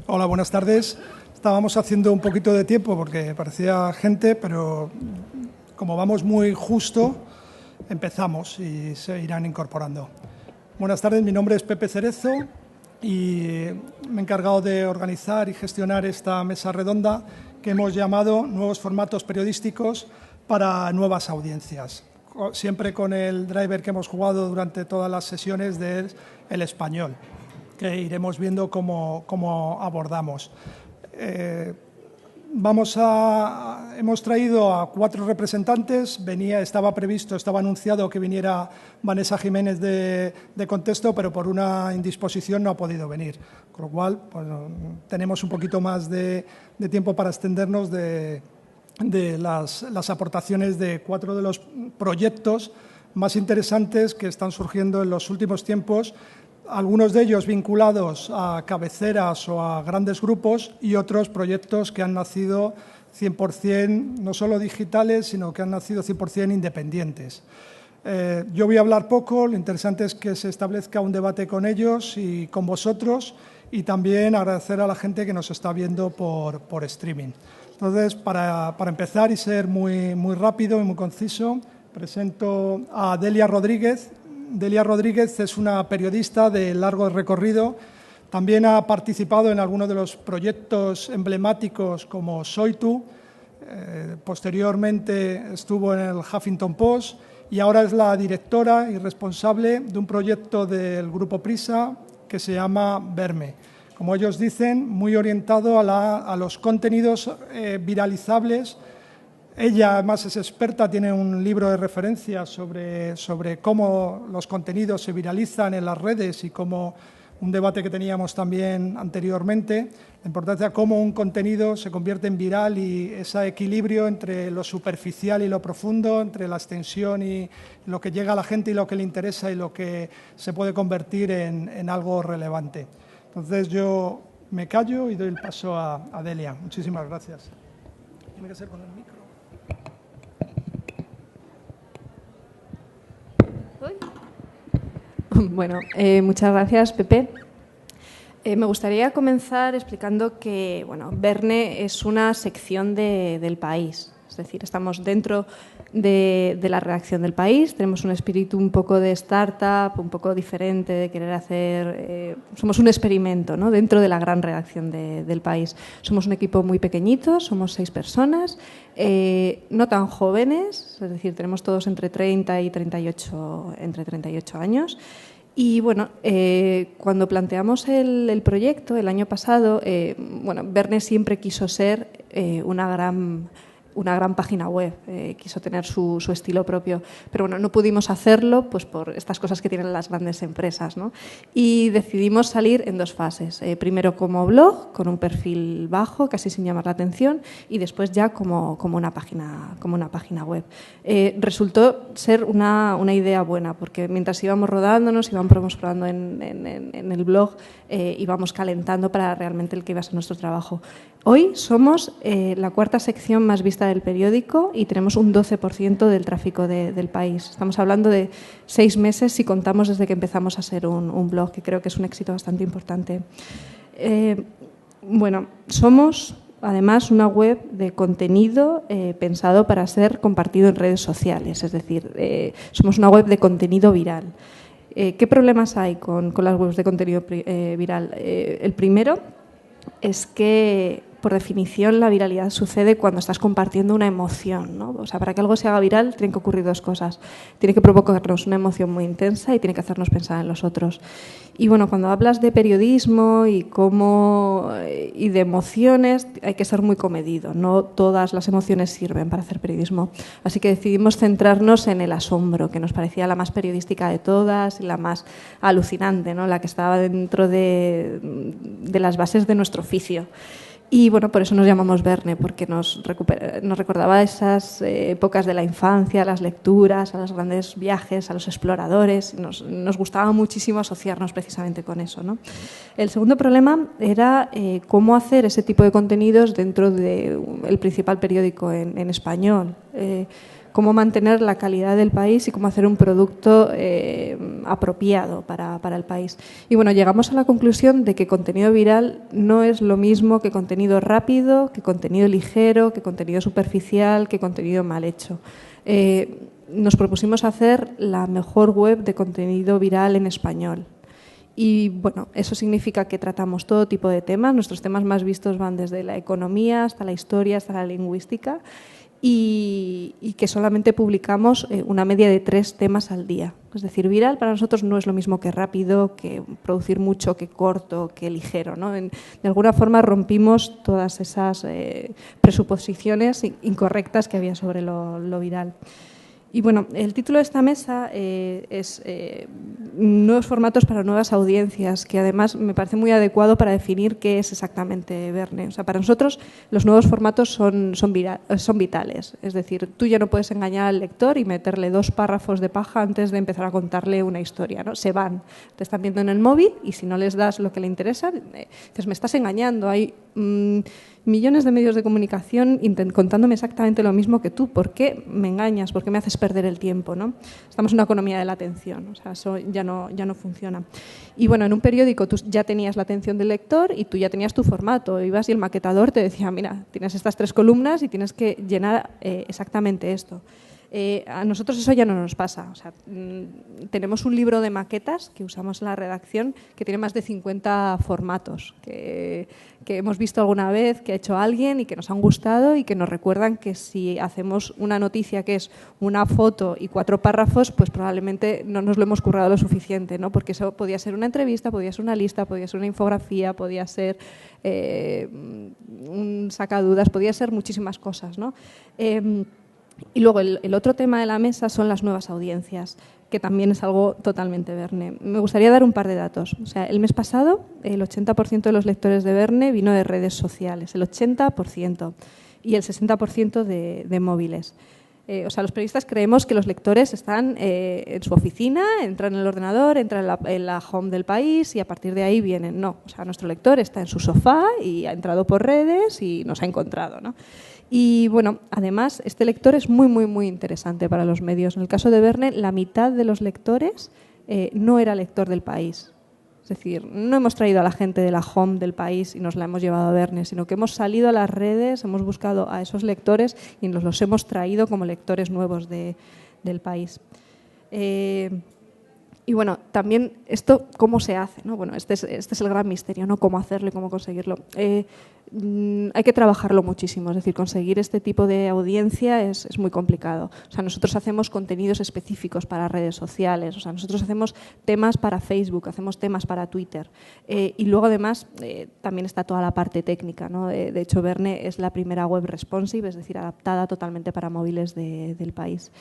Hola, buenas tardes. Estábamos haciendo un poquito de tiempo porque parecía gente, pero como vamos muy justo, empezamos y se irán incorporando. Buenas tardes, mi nombre es Pepe Cerezo y me he encargado de organizar y gestionar esta mesa redonda que hemos llamado Nuevos formatos periodísticos para nuevas audiencias, siempre con el driver que hemos jugado durante todas las sesiones del español, que iremos viendo cómo abordamos. Hemos traído a 4 representantes. Estaba anunciado que viniera Vanessa Jiménez de Contexto, pero por una indisposición no ha podido venir. Con lo cual, pues, tenemos un poquito más de tiempo para extendernos de las aportaciones de 4 de los proyectos más interesantes que están surgiendo en los últimos tiempos, algunos de ellos vinculados a cabeceras o a grandes grupos y otros proyectos que han nacido 100% no solo digitales, sino que han nacido 100% independientes. Yo voy a hablar poco, lo interesante es que se establezca un debate con ellos y con vosotros, y también agradecer a la gente que nos está viendo por streaming. Entonces, para empezar y ser muy rápido y muy conciso, presento a Delia Rodríguez. Delia Rodríguez es una periodista de largo recorrido. También ha participado en algunos de los proyectos emblemáticos como Soy Tú. Posteriormente estuvo en el Huffington Post y ahora es la directora y responsable de un proyecto del Grupo Prisa que se llama Verme. Como ellos dicen, muy orientado a los contenidos viralizables. Ella, además, es experta, tiene un libro de referencia sobre cómo los contenidos se viralizan en las redes y cómo un debate que teníamos también anteriormente, la importancia de cómo un contenido se convierte en viral y ese equilibrio entre lo superficial y lo profundo, entre la extensión y lo que llega a la gente y lo que le interesa y lo que se puede convertir en algo relevante. Entonces, yo me callo y doy el paso a Delia. Muchísimas gracias. Tiene que ser con el micro. Bueno, muchas gracias, Pepe. Me gustaría comenzar explicando que Verne es una sección del País. Es decir, estamos dentro de la redacción del País, tenemos un espíritu un poco de startup, un poco diferente, de querer hacer... somos un experimento, ¿no?, dentro de la gran redacción del País. Somos un equipo muy pequeñito, somos 6 personas, no tan jóvenes, es decir, tenemos todos entre 30 y 38 años. Y cuando planteamos el proyecto el año pasado, Verne siempre quiso ser una gran página web, quiso tener su estilo propio, pero no pudimos hacerlo pues por estas cosas que tienen las grandes empresas, ¿no? Y decidimos salir en 2 fases, primero como blog, con un perfil bajo, casi sin llamar la atención, y después ya como una página web. Resultó ser una idea buena, porque mientras íbamos rodándonos, íbamos probando en el blog, íbamos calentando para realmente el que iba a ser nuestro trabajo. Hoy somos la 4ª sección más vista del periódico y tenemos un 12% del tráfico del país. Estamos hablando de 6 meses si contamos desde que empezamos a ser un blog, que creo que es un éxito bastante importante. Somos además una web de contenido pensado para ser compartido en redes sociales, es decir, somos una web de contenido viral. ¿Qué problemas hay con las webs de contenido viral? El primero es que, por definición, la viralidad sucede cuando estás compartiendo una emoción, ¿no? O sea, para que algo se haga viral tienen que ocurrir 2 cosas. Tiene que provocarnos una emoción muy intensa y tiene que hacernos pensar en los otros. Y cuando hablas de periodismo y de emociones, hay que ser muy comedido. No todas las emociones sirven para hacer periodismo. Así que decidimos centrarnos en el asombro, que nos parecía la más periodística de todas y la más alucinante, ¿no?, la que estaba dentro de las bases de nuestro oficio. Y por eso nos llamamos Verne, porque nos recordaba esas épocas de la infancia, las lecturas, a los grandes viajes, a los exploradores. Nos gustaba muchísimo asociarnos precisamente con eso, ¿no? El segundo problema era cómo hacer ese tipo de contenidos dentro del principal periódico en español. cómo mantener la calidad del país y cómo hacer un producto apropiado para el país. Y bueno, llegamos a la conclusión de que contenido viral no es lo mismo que contenido rápido, que contenido ligero, que contenido superficial, que contenido mal hecho. Nos propusimos hacer la mejor web de contenido viral en español. Y bueno, eso significa que tratamos todo tipo de temas. Nuestros temas más vistos van desde la economía hasta la historia, hasta la lingüística. Y que solamente publicamos una media de 3 temas al día. Es decir, viral para nosotros no es lo mismo que rápido, que producir mucho, que corto, que ligero, ¿no? De alguna forma rompimos todas esas presuposiciones incorrectas que había sobre lo viral. Y bueno, el título de esta mesa es Nuevos formatos para nuevas audiencias, que además me parece muy adecuado para definir qué es exactamente Verne. O sea, para nosotros los nuevos formatos son vitales. Es decir, tú ya no puedes engañar al lector y meterle 2 párrafos de paja antes de empezar a contarle una historia, ¿no? Se van, te están viendo en el móvil y si no les das lo que le interesa, dices, me estás engañando. Hay millones de medios de comunicación contándome exactamente lo mismo que tú. ¿Por qué me engañas? ¿Por qué me haces perder el tiempo, ¿no? Estamos en una economía de la atención, o sea, eso ya no funciona. Y bueno, en un periódico tú ya tenías la atención del lector y tú ya tenías tu formato. Ibas y el maquetador te decía, mira, tienes estas 3 columnas y tienes que llenar exactamente esto. A nosotros eso ya no nos pasa. O sea, tenemos un libro de maquetas que usamos en la redacción que tiene más de 50 formatos que hemos visto alguna vez, que ha hecho alguien y que nos han gustado y que nos recuerdan que si hacemos una noticia que es una foto y 4 párrafos, pues probablemente no nos lo hemos currado lo suficiente, ¿no? Porque eso podía ser una entrevista, podía ser una lista, podía ser una infografía, podía ser un sacadudas, podía ser muchísimas cosas, ¿no? Y luego el otro tema de la mesa son las nuevas audiencias, que también es algo totalmente Verne. Me gustaría dar un par de datos. O sea, el mes pasado el 80% de los lectores de Verne vino de redes sociales, el 80%, y el 60% de móviles. O sea, los periodistas creemos que los lectores están en su oficina, entran en el ordenador, entran en la home del país y a partir de ahí vienen. No, o sea, nuestro lector está en su sofá y ha entrado por redes y nos ha encontrado, ¿no? Y bueno, además, este lector es muy, muy, muy interesante para los medios. En el caso de Verne, la mitad de los lectores no era lector del país. Es decir, no hemos traído a la gente de la home del país y nos la hemos llevado a Verne, sino que hemos salido a las redes, hemos buscado a esos lectores y nos los hemos traído como lectores nuevos del país. Y bueno, también esto, ¿cómo se hace? ¿No? Bueno, este es el gran misterio, ¿no? Cómo hacerlo y cómo conseguirlo. Hay que trabajarlo muchísimo, es decir, conseguir este tipo de audiencia es muy complicado. O sea, nosotros hacemos contenidos específicos para redes sociales, o sea, nosotros hacemos temas para Facebook, hacemos temas para Twitter. Y luego, además, también está toda la parte técnica, ¿no? De hecho, Verne es la primera web responsive, es decir, adaptada totalmente para móviles del país.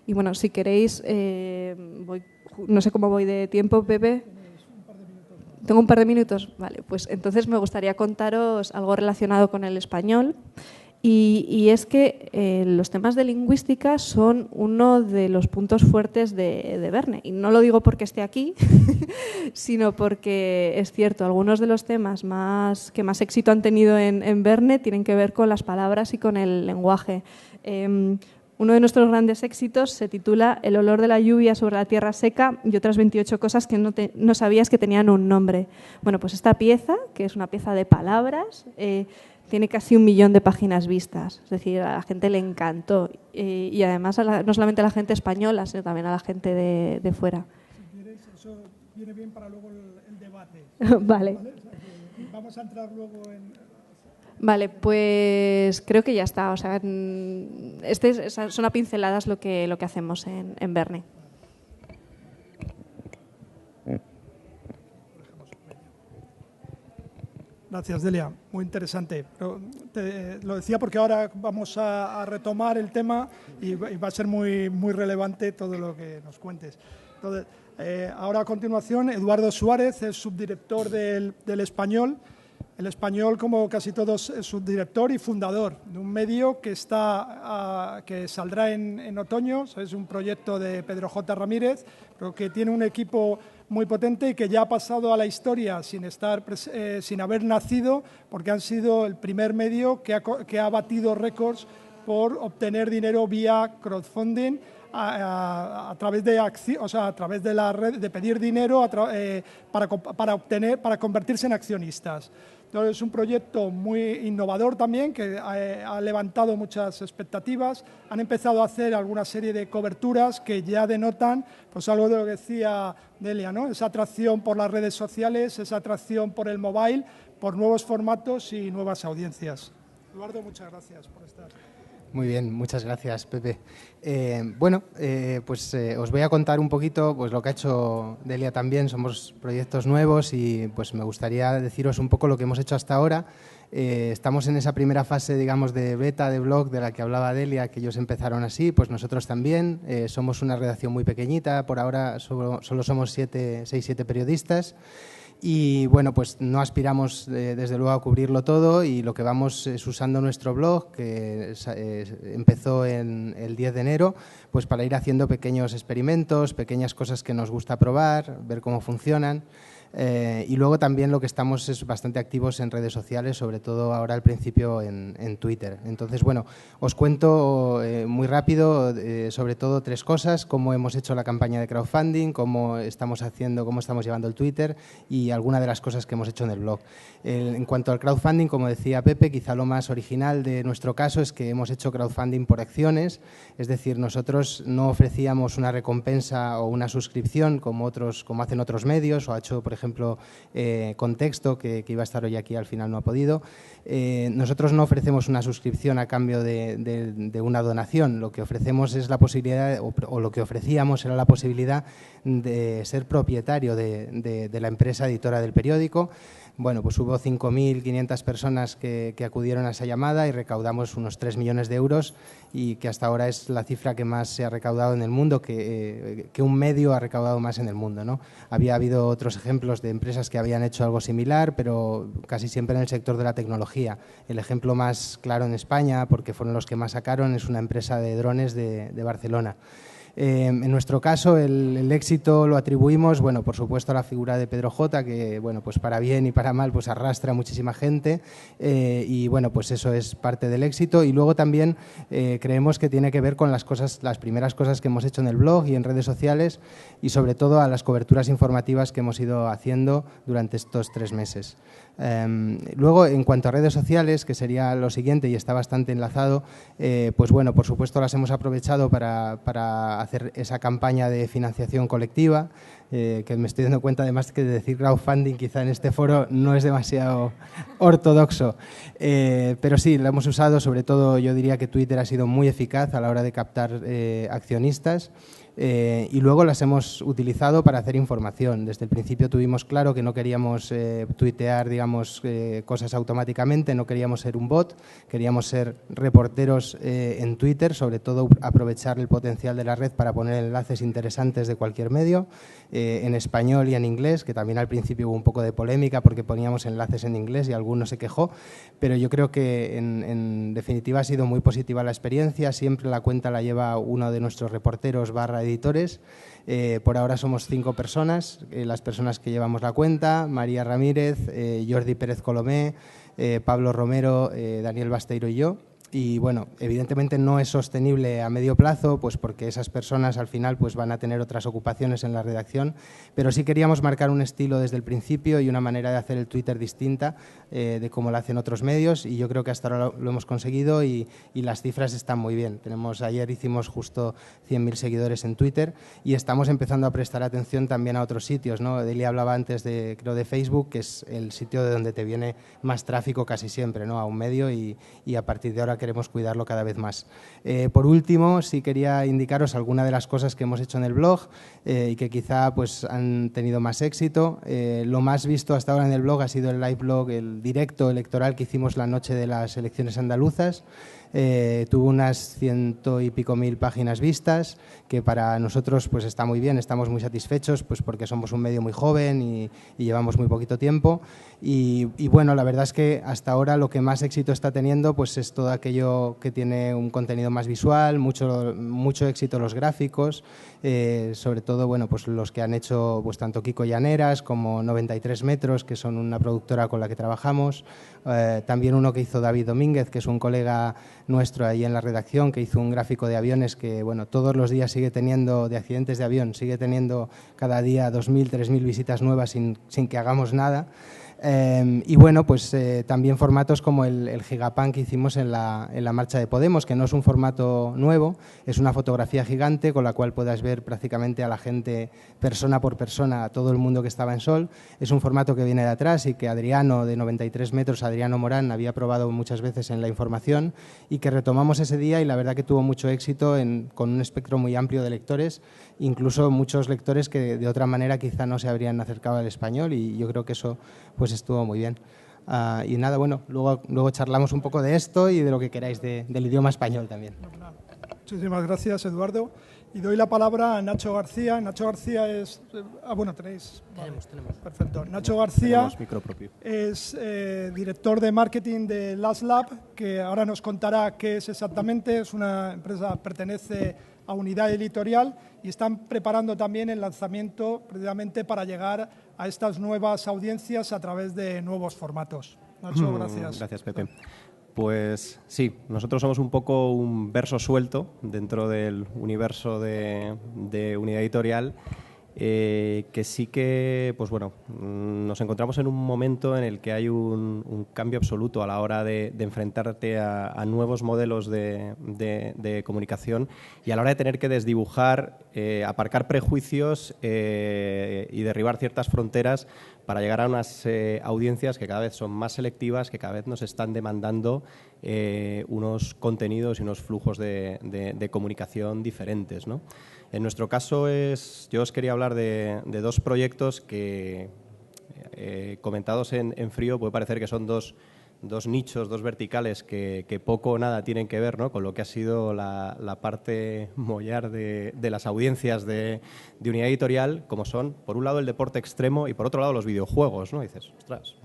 Y bueno, si queréis, no sé cómo voy de tiempo, Pepe. ¿Tengo un par de minutos? Vale, pues entonces me gustaría contaros algo relacionado con el español y es que los temas de lingüística son uno de los puntos fuertes de Verne. Y no lo digo porque esté aquí, sino porque es cierto, algunos de los temas que más éxito han tenido en Verne tienen que ver con las palabras y con el lenguaje. Uno de nuestros grandes éxitos se titula El olor de la lluvia sobre la tierra seca y otras 28 cosas que no sabías que tenían un nombre. Bueno, pues esta pieza, que es una pieza de palabras, tiene casi 1 millón de páginas vistas. Es decir, a la gente le encantó. Y además, no solamente a la gente española, sino también a la gente de fuera. Si quieres, eso viene bien para luego el debate. Vale. O sea, vamos a entrar luego en... Vale, pues creo que ya está. O sea, son a pinceladas lo que hacemos en Verne. Gracias, Delia. Muy interesante. Lo decía porque ahora vamos a retomar el tema y va a ser muy, muy relevante todo lo que nos cuentes. Entonces, ahora a continuación, Eduardo Suárez es subdirector del Español. El Español, como casi todos, es subdirector y fundador de un medio que saldrá en otoño. Es un proyecto de Pedro J. Ramírez, pero que tiene un equipo muy potente y que ya ha pasado a la historia sin haber nacido, porque han sido el primer medio que ha batido récords por obtener dinero vía crowdfunding a través de a través de la red, de pedir dinero para convertirse en accionistas. Entonces, es un proyecto muy innovador también, que ha levantado muchas expectativas. Han empezado a hacer alguna serie de coberturas que ya denotan pues algo de lo que decía Delia, ¿no? Esa atracción por las redes sociales, esa atracción por el mobile, por nuevos formatos y nuevas audiencias. Eduardo, muchas gracias por estar. Muy bien, muchas gracias, Pepe. Os voy a contar un poquito pues lo que ha hecho Delia también. Somos proyectos nuevos y pues me gustaría deciros un poco lo que hemos hecho hasta ahora. Estamos en esa primera fase, digamos, de beta de blog de la que hablaba Delia, que ellos empezaron así, pues nosotros también. Somos una redacción muy pequeñita, por ahora solo somos 6-7 periodistas. Y bueno, pues no aspiramos desde luego a cubrirlo todo y lo que vamos es usando nuestro blog, que empezó el 10 de enero, pues para ir haciendo pequeños experimentos, pequeñas cosas que nos gusta probar, ver cómo funcionan. Y luego también lo que estamos es bastante activos en redes sociales, sobre todo ahora al principio en Twitter. Entonces, bueno, os cuento muy rápido sobre todo 3 cosas: cómo hemos hecho la campaña de crowdfunding, cómo estamos llevando el Twitter y alguna de las cosas que hemos hecho en el blog. En cuanto al crowdfunding, como decía Pepe, quizá lo más original de nuestro caso es que hemos hecho crowdfunding por acciones, es decir, nosotros no ofrecíamos una recompensa o una suscripción como hacen otros medios, o ha hecho, por ejemplo, Contexto, que iba a estar hoy aquí, al final no ha podido. Nosotros no ofrecemos una suscripción a cambio de una donación. Lo que ofrecemos es la posibilidad, o lo que ofrecíamos era la posibilidad de ser propietario de la empresa editora del periódico. Bueno, pues hubo 5.500 personas que acudieron a esa llamada y recaudamos unos 3 millones de euros, y que hasta ahora es la cifra que más se ha recaudado en el mundo, que un medio ha recaudado más en el mundo, ¿no? Había habido otros ejemplos de empresas que habían hecho algo similar, pero casi siempre en el sector de la tecnología. El ejemplo más claro en España, porque fueron los que más sacaron, es una empresa de drones de Barcelona. En nuestro caso, el éxito lo atribuimos, bueno, por supuesto, a la figura de Pedro J, que, bueno, pues para bien y para mal, pues arrastra a muchísima gente, y bueno, pues eso es parte del éxito. Y luego también creemos que tiene que ver con las primeras cosas que hemos hecho en el blog y en redes sociales, y sobre todo a las coberturas informativas que hemos ido haciendo durante estos 3 meses. Luego, en cuanto a redes sociales, que sería lo siguiente y está bastante enlazado, pues bueno, por supuesto las hemos aprovechado para hacer esa campaña de financiación colectiva, que me estoy dando cuenta además que decir crowdfunding quizá en este foro no es demasiado ortodoxo, pero sí, lo hemos usado. Sobre todo yo diría que Twitter ha sido muy eficaz a la hora de captar accionistas. Y luego las hemos utilizado para hacer información. Desde el principio tuvimos claro que no queríamos tuitear, digamos, cosas automáticamente, no queríamos ser un bot, queríamos ser reporteros en Twitter, sobre todo aprovechar el potencial de la red para poner enlaces interesantes de cualquier medio, en español y en inglés, que también al principio hubo un poco de polémica porque poníamos enlaces en inglés y alguno se quejó, pero yo creo que en definitiva ha sido muy positiva la experiencia. Siempre la cuenta la lleva uno de nuestros reporteros / editores. Por ahora somos 5 personas, las personas que llevamos la cuenta: María Ramírez, Jordi Pérez Colomé, Pablo Romero, Daniel Basteiro y yo. Y bueno, evidentemente no es sostenible a medio plazo, pues porque esas personas al final pues van a tener otras ocupaciones en la redacción, pero sí queríamos marcar un estilo desde el principio y una manera de hacer el Twitter distinta de cómo lo hacen otros medios, y yo creo que hasta ahora lo hemos conseguido y las cifras están muy bien. Ayer hicimos justo 100.000 seguidores en Twitter y estamos empezando a prestar atención también a otros sitios, ¿no? Delia hablaba antes creo de Facebook, que es el sitio de donde te viene más tráfico casi siempre, ¿no? A un medio, y a partir de ahora queremos cuidarlo cada vez más. Por último, sí quería indicaros alguna de las cosas que hemos hecho en el blog y que quizá pues han tenido más éxito. Lo más visto hasta ahora en el blog ha sido el live blog, el directo electoral que hicimos la noche de las elecciones andaluzas. Tuvo unas 100 y pico mil páginas vistas, que para nosotros pues está muy bien, estamos muy satisfechos, pues porque somos un medio muy joven y llevamos muy poquito tiempo, y bueno, la verdad es que hasta ahora lo que más éxito está teniendo pues es todo aquello que tiene un contenido más visual, mucho éxito los gráficos, sobre todo bueno, pues los que han hecho pues tanto Kiko Llaneras como 93 metros, que son una productora con la que trabajamos, también uno que hizo David Domínguez, que es un colega nuestro ahí en la redacción, que hizo un gráfico de aviones que, bueno, todos los días sigue teniendo, de accidentes de avión, sigue teniendo cada día 2.000, 3.000 visitas nuevas sin que hagamos nada. Y bueno, pues también formatos como el Gigapan que hicimos en la marcha de Podemos, que no es un formato nuevo, es una fotografía gigante con la cual puedas ver prácticamente a la gente persona por persona, a todo el mundo que estaba en Sol. Es un formato que viene de atrás y que Adriano, de 93 metros, Adriano Morán, había probado muchas veces en La Información y que retomamos ese día, y la verdad que tuvo mucho éxito con un espectro muy amplio de lectores, incluso muchos lectores que de otra manera quizá no se habrían acercado al español, y yo creo que eso pues estuvo muy bien. Y nada, bueno, luego charlamos un poco de esto y de lo que queráis del idioma español también. Muchísimas gracias, Eduardo. Y doy la palabra a Nacho García. Nacho García es... bueno, tenéis... Vale. Tenemos. Perfecto. Nacho García es director de marketing de Last Lab, que ahora nos contará qué es exactamente. Es una empresa, pertenece a Unidad Editorial, y están preparando también el lanzamiento precisamente para llegar a estas nuevas audiencias a través de nuevos formatos. Nacho, gracias. Gracias, Pepe. Pues sí, nosotros somos un poco un verso suelto dentro del universo de Unidad Editorial, que sí que, pues bueno, nos encontramos en un momento en el que hay un cambio absoluto a la hora de enfrentarte a nuevos modelos de comunicación, y a la hora de tener que desdibujar, aparcar prejuicios y derribar ciertas fronteras para llegar a unas audiencias que cada vez son más selectivas, que cada vez nos están demandando unos contenidos y unos flujos de comunicación diferentes, ¿no? En nuestro caso, yo os quería hablar de dos proyectos que, comentados en frío, puede parecer que son dos nichos, dos verticales que poco o nada tienen que ver, ¿no?, con lo que ha sido la parte mollar de las audiencias de Unidad Editorial, como son, por un lado, el deporte extremo y, por otro lado, los videojuegos, ¿no? Y dices, ostras,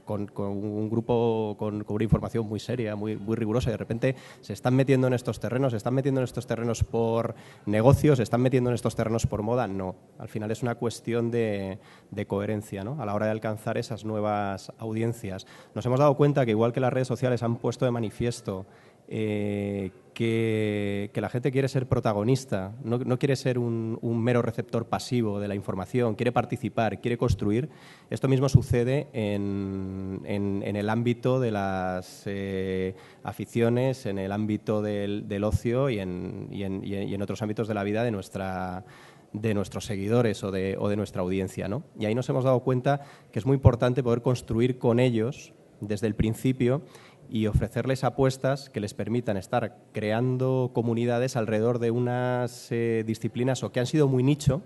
con un grupo con una información muy seria, muy rigurosa, y de repente se están metiendo en estos terrenos, por negocios, se están metiendo en estos terrenos por moda. No, al final es una cuestión de coherencia, ¿no?, a la hora de alcanzar esas nuevas audiencias. Nos hemos dado cuenta que, igual que las redes sociales han puesto de manifiesto que la gente quiere ser protagonista, no quiere ser un mero receptor pasivo de la información, quiere participar, quiere construir. Esto mismo sucede en el ámbito de las aficiones, en el ámbito del ocio y en otros ámbitos de la vida de nuestros seguidores o de nuestra audiencia, ¿no? Y ahí nos hemos dado cuenta que es muy importante poder construir con ellos desde el principio y ofrecerles apuestas que les permitan estar creando comunidades alrededor de unas disciplinas o que han sido muy nicho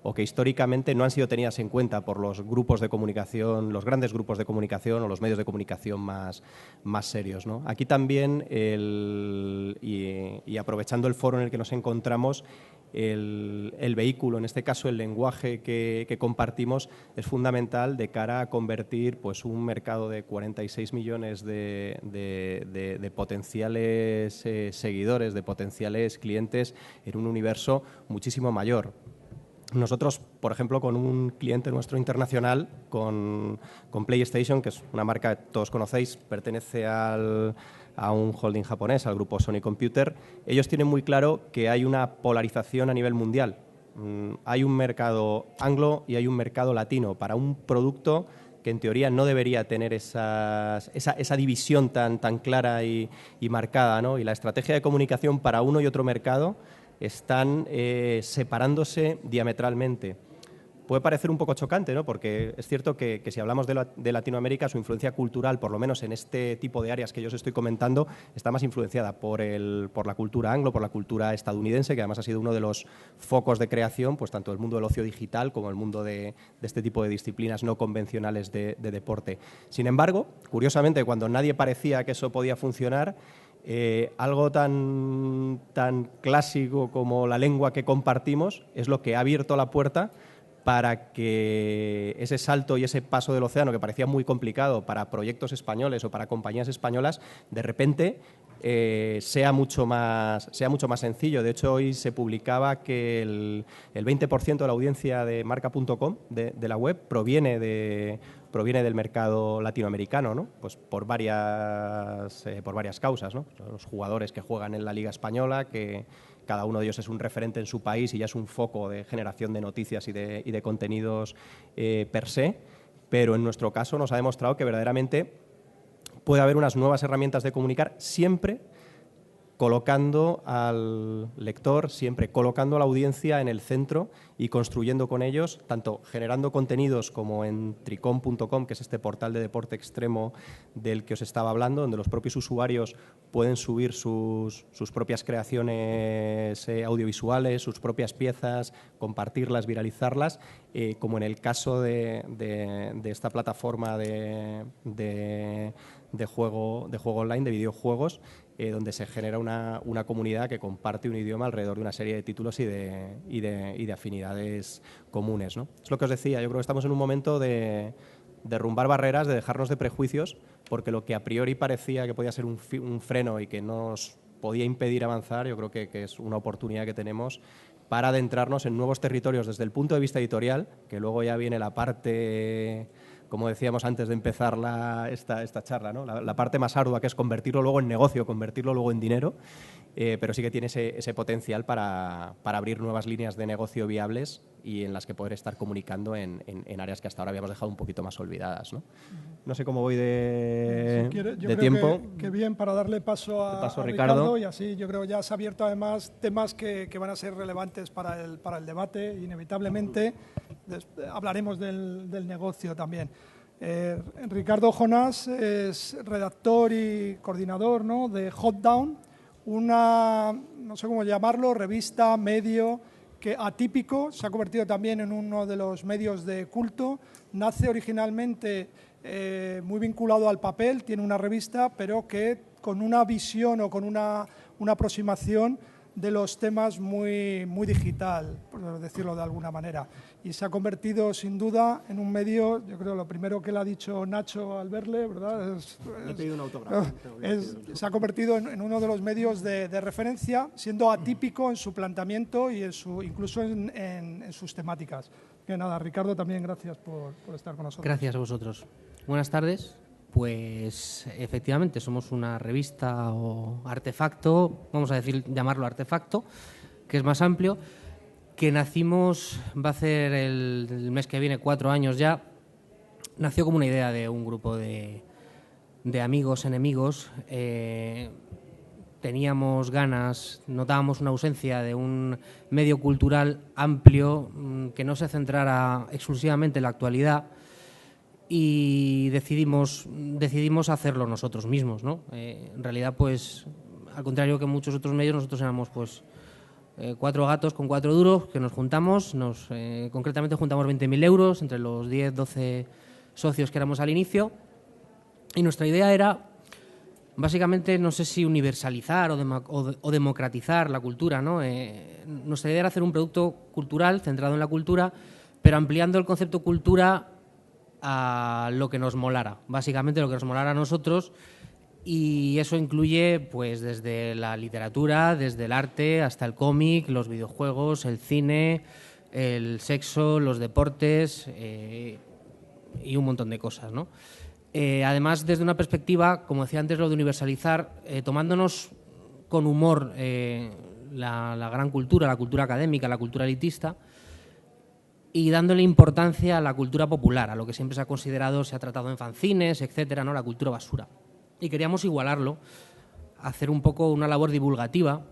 o que históricamente no han sido tenidas en cuenta por los grupos de comunicación, los grandes grupos de comunicación o los medios de comunicación más serios, ¿no? Aquí también, y aprovechando el foro en el que nos encontramos, el vehículo, en este caso el lenguaje que compartimos, es fundamental de cara a convertir, pues, un mercado de 46 millones de potenciales seguidores, de potenciales clientes, en un universo muchísimo mayor. Nosotros, por ejemplo, con un cliente nuestro internacional, con PlayStation, que es una marca que todos conocéis, pertenece a un holding japonés, al grupo Sony Computer, ellos tienen muy claro que hay una polarización a nivel mundial. Hay un mercado anglo y hay un mercado latino para un producto que en teoría no debería tener esa división tan clara y marcada, ¿no? Y la estrategia de comunicación para uno y otro mercado están separándose diametralmente. Puede parecer un poco chocante, ¿no?, porque es cierto que si hablamos de Latinoamérica, su influencia cultural, por lo menos en este tipo de áreas que yo os estoy comentando, está más influenciada por la cultura anglo, por la cultura estadounidense, que además ha sido uno de los focos de creación, pues tanto el mundo del ocio digital como el mundo de este tipo de disciplinas no convencionales de deporte. Sin embargo, curiosamente, cuando nadie parecía que eso podía funcionar, algo tan clásico como la lengua que compartimos es lo que ha abierto la puerta para que ese salto y ese paso del océano, que parecía muy complicado para proyectos españoles o para compañías españolas, de repente sea mucho más sencillo. De hecho, hoy se publicaba que el 20% de la audiencia de marca.com, de la web, proviene de proviene del mercado latinoamericano, ¿no? Pues por varias causas, ¿no? Los jugadores que juegan en la Liga Española, que cada uno de ellos es un referente en su país y ya es un foco de generación de noticias y de contenidos per se, pero en nuestro caso nos ha demostrado que verdaderamente puede haber unas nuevas herramientas de comunicar, siempre colocando al lector, siempre colocando a la audiencia en el centro y construyendo con ellos, tanto generando contenidos como en tricom.com, que es este portal de deporte extremo del que os estaba hablando, donde los propios usuarios pueden subir sus propias creaciones audiovisuales, sus propias piezas, compartirlas, viralizarlas, como en el caso de esta plataforma de juego online, de videojuegos, donde se genera una comunidad que comparte un idioma alrededor de una serie de títulos y de afinidades comunes, ¿no? Es lo que os decía, yo creo que estamos en un momento de derrumbar barreras, de dejarnos de prejuicios, porque lo que a priori parecía que podía ser un freno y que nos podía impedir avanzar, yo creo que es una oportunidad que tenemos para adentrarnos en nuevos territorios desde el punto de vista editorial, que luego ya viene la parte, como decíamos antes de empezar esta charla, ¿no? La parte más ardua, que es convertirlo luego en negocio, convertirlo luego en dinero, pero sí que tiene ese potencial para abrir nuevas líneas de negocio viables y en las que poder estar comunicando en áreas que hasta ahora habíamos dejado un poquito más olvidadas, ¿no? No sé cómo voy de tiempo. Que bien, para darle paso a Ricardo, y así yo creo que ya se ha abierto además temas que van a ser relevantes para el debate, inevitablemente. Hablaremos del negocio también. Ricardo Jonás es redactor y coordinador, ¿no?, de Hotdown, una, no sé cómo llamarlo, revista, medio, que atípico, se ha convertido también en uno de los medios de culto. Nace originalmente muy vinculado al papel, tiene una revista, pero que con una visión o con una aproximación de los temas muy digital, por decirlo de alguna manera. Y se ha convertido, sin duda, en un medio, yo creo, lo primero que le ha dicho Nacho al verle, ¿verdad? Le he pedido un autógrafo. Se ha convertido en uno de los medios de referencia, siendo atípico en su planteamiento y incluso en sus temáticas. Que nada, Ricardo, también gracias por estar con nosotros. Gracias a vosotros. Buenas tardes. Pues efectivamente somos una revista o artefacto, vamos a llamarlo artefacto, que es más amplio, que nacimos, va a hacer el mes que viene 4 años ya. Nació como una idea de un grupo de amigos, enemigos. Teníamos ganas, notábamos una ausencia de un medio cultural amplio que no se centrara exclusivamente en la actualidad, y decidimos hacerlo nosotros mismos, ¿no? En realidad, pues, al contrario que muchos otros medios, nosotros éramos, pues, 4 gatos con 4 duros que nos juntamos, concretamente juntamos 20.000 euros entre los 10, 12 socios que éramos al inicio, y nuestra idea era, básicamente, no sé si universalizar o democratizar la cultura, ¿no? Nuestra idea era hacer un producto cultural centrado en la cultura, pero ampliando el concepto cultura a lo que nos molara, básicamente lo que nos molara a nosotros, y eso incluye, pues, desde la literatura, desde el arte hasta el cómic, los videojuegos, el cine, el sexo, los deportes y un montón de cosas, ¿no? Además, desde una perspectiva, como decía antes, lo de universalizar, tomándonos con humor la gran cultura, la cultura académica, la cultura elitista, y dándole importancia a la cultura popular, a lo que siempre se ha considerado, se ha tratado en fanzines, etcétera, ¿no?, la cultura basura. Y queríamos igualarlo, hacer un poco una labor divulgativa,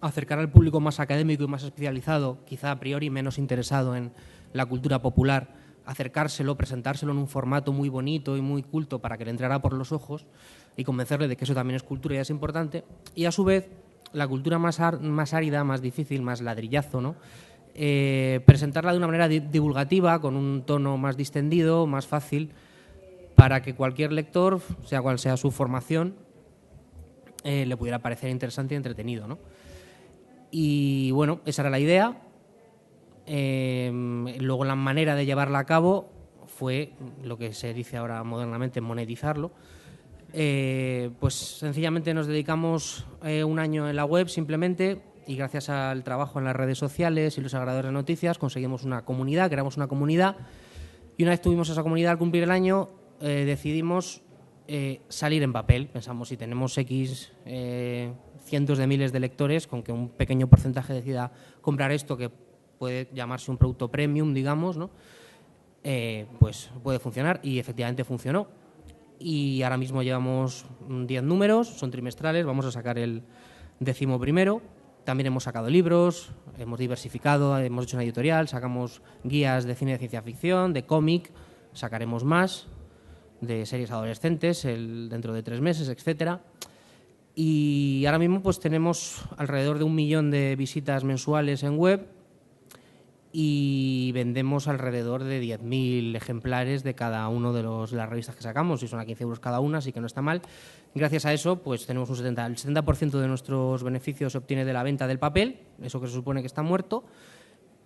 acercar al público más académico y más especializado, quizá a priori menos interesado en la cultura popular, acercárselo, presentárselo en un formato muy bonito y muy culto para que le entrara por los ojos y convencerle de que eso también es cultura y es importante. Y a su vez, la cultura más árida, más difícil, más ladrillazo, ¿no?, presentarla de una manera divulgativa, con un tono más distendido, más fácil, para que cualquier lector, sea cual sea su formación, le pudiera parecer interesante y entretenido, ¿no? Y bueno, esa era la idea. Luego la manera de llevarla a cabo fue lo que se dice ahora modernamente monetizarlo. Pues sencillamente nos dedicamos 1 año en la web simplemente, y gracias al trabajo en las redes sociales y los agregadores de noticias conseguimos una comunidad, creamos una comunidad Y una vez tuvimos esa comunidad al cumplir el año, decidimos salir en papel. Pensamos, si tenemos X cientos de miles de lectores, con que un pequeño porcentaje decida comprar esto, que puede llamarse un producto premium, digamos, ¿no? Pues puede funcionar, y efectivamente funcionó. Y ahora mismo llevamos 10 números, son trimestrales, vamos a sacar el 11º. También hemos sacado libros, hemos diversificado, hemos hecho una editorial, sacamos guías de cine de ciencia ficción, de cómic, sacaremos más, de series adolescentes dentro de 3 meses, etcétera. Y ahora mismo pues tenemos alrededor de 1 millón de visitas mensuales en web y vendemos alrededor de 10.000 ejemplares de cada uno de las revistas que sacamos, y son a 15 euros cada una, así que no está mal. Gracias a eso pues tenemos el 70% de nuestros beneficios se obtiene de la venta del papel, eso que se supone que está muerto,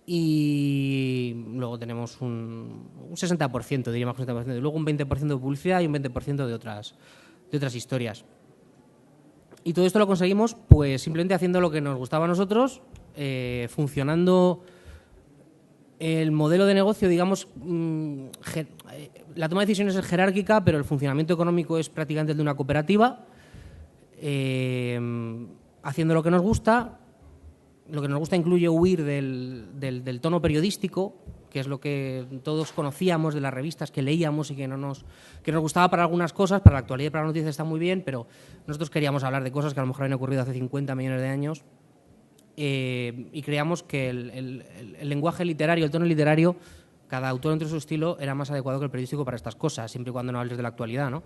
y luego tenemos un 60%, diríamos un 60%, y luego un 20% de publicidad y un 20% de otras historias. Y todo esto lo conseguimos pues simplemente haciendo lo que nos gustaba a nosotros, funcionando el modelo de negocio, digamos, la toma de decisiones es jerárquica, pero el funcionamiento económico es prácticamente el de una cooperativa, haciendo lo que nos gusta. Lo que nos gusta incluye huir del tono periodístico, que es lo que todos conocíamos de las revistas que leíamos y que nos gustaba para algunas cosas, para la actualidad y para las noticias está muy bien, pero nosotros queríamos hablar de cosas que a lo mejor habían ocurrido hace 50 millones de años, y creíamos que el lenguaje literario, el tono literario, cada autor entre su estilo era más adecuado que el periodístico para estas cosas, siempre y cuando no hables de la actualidad, ¿no?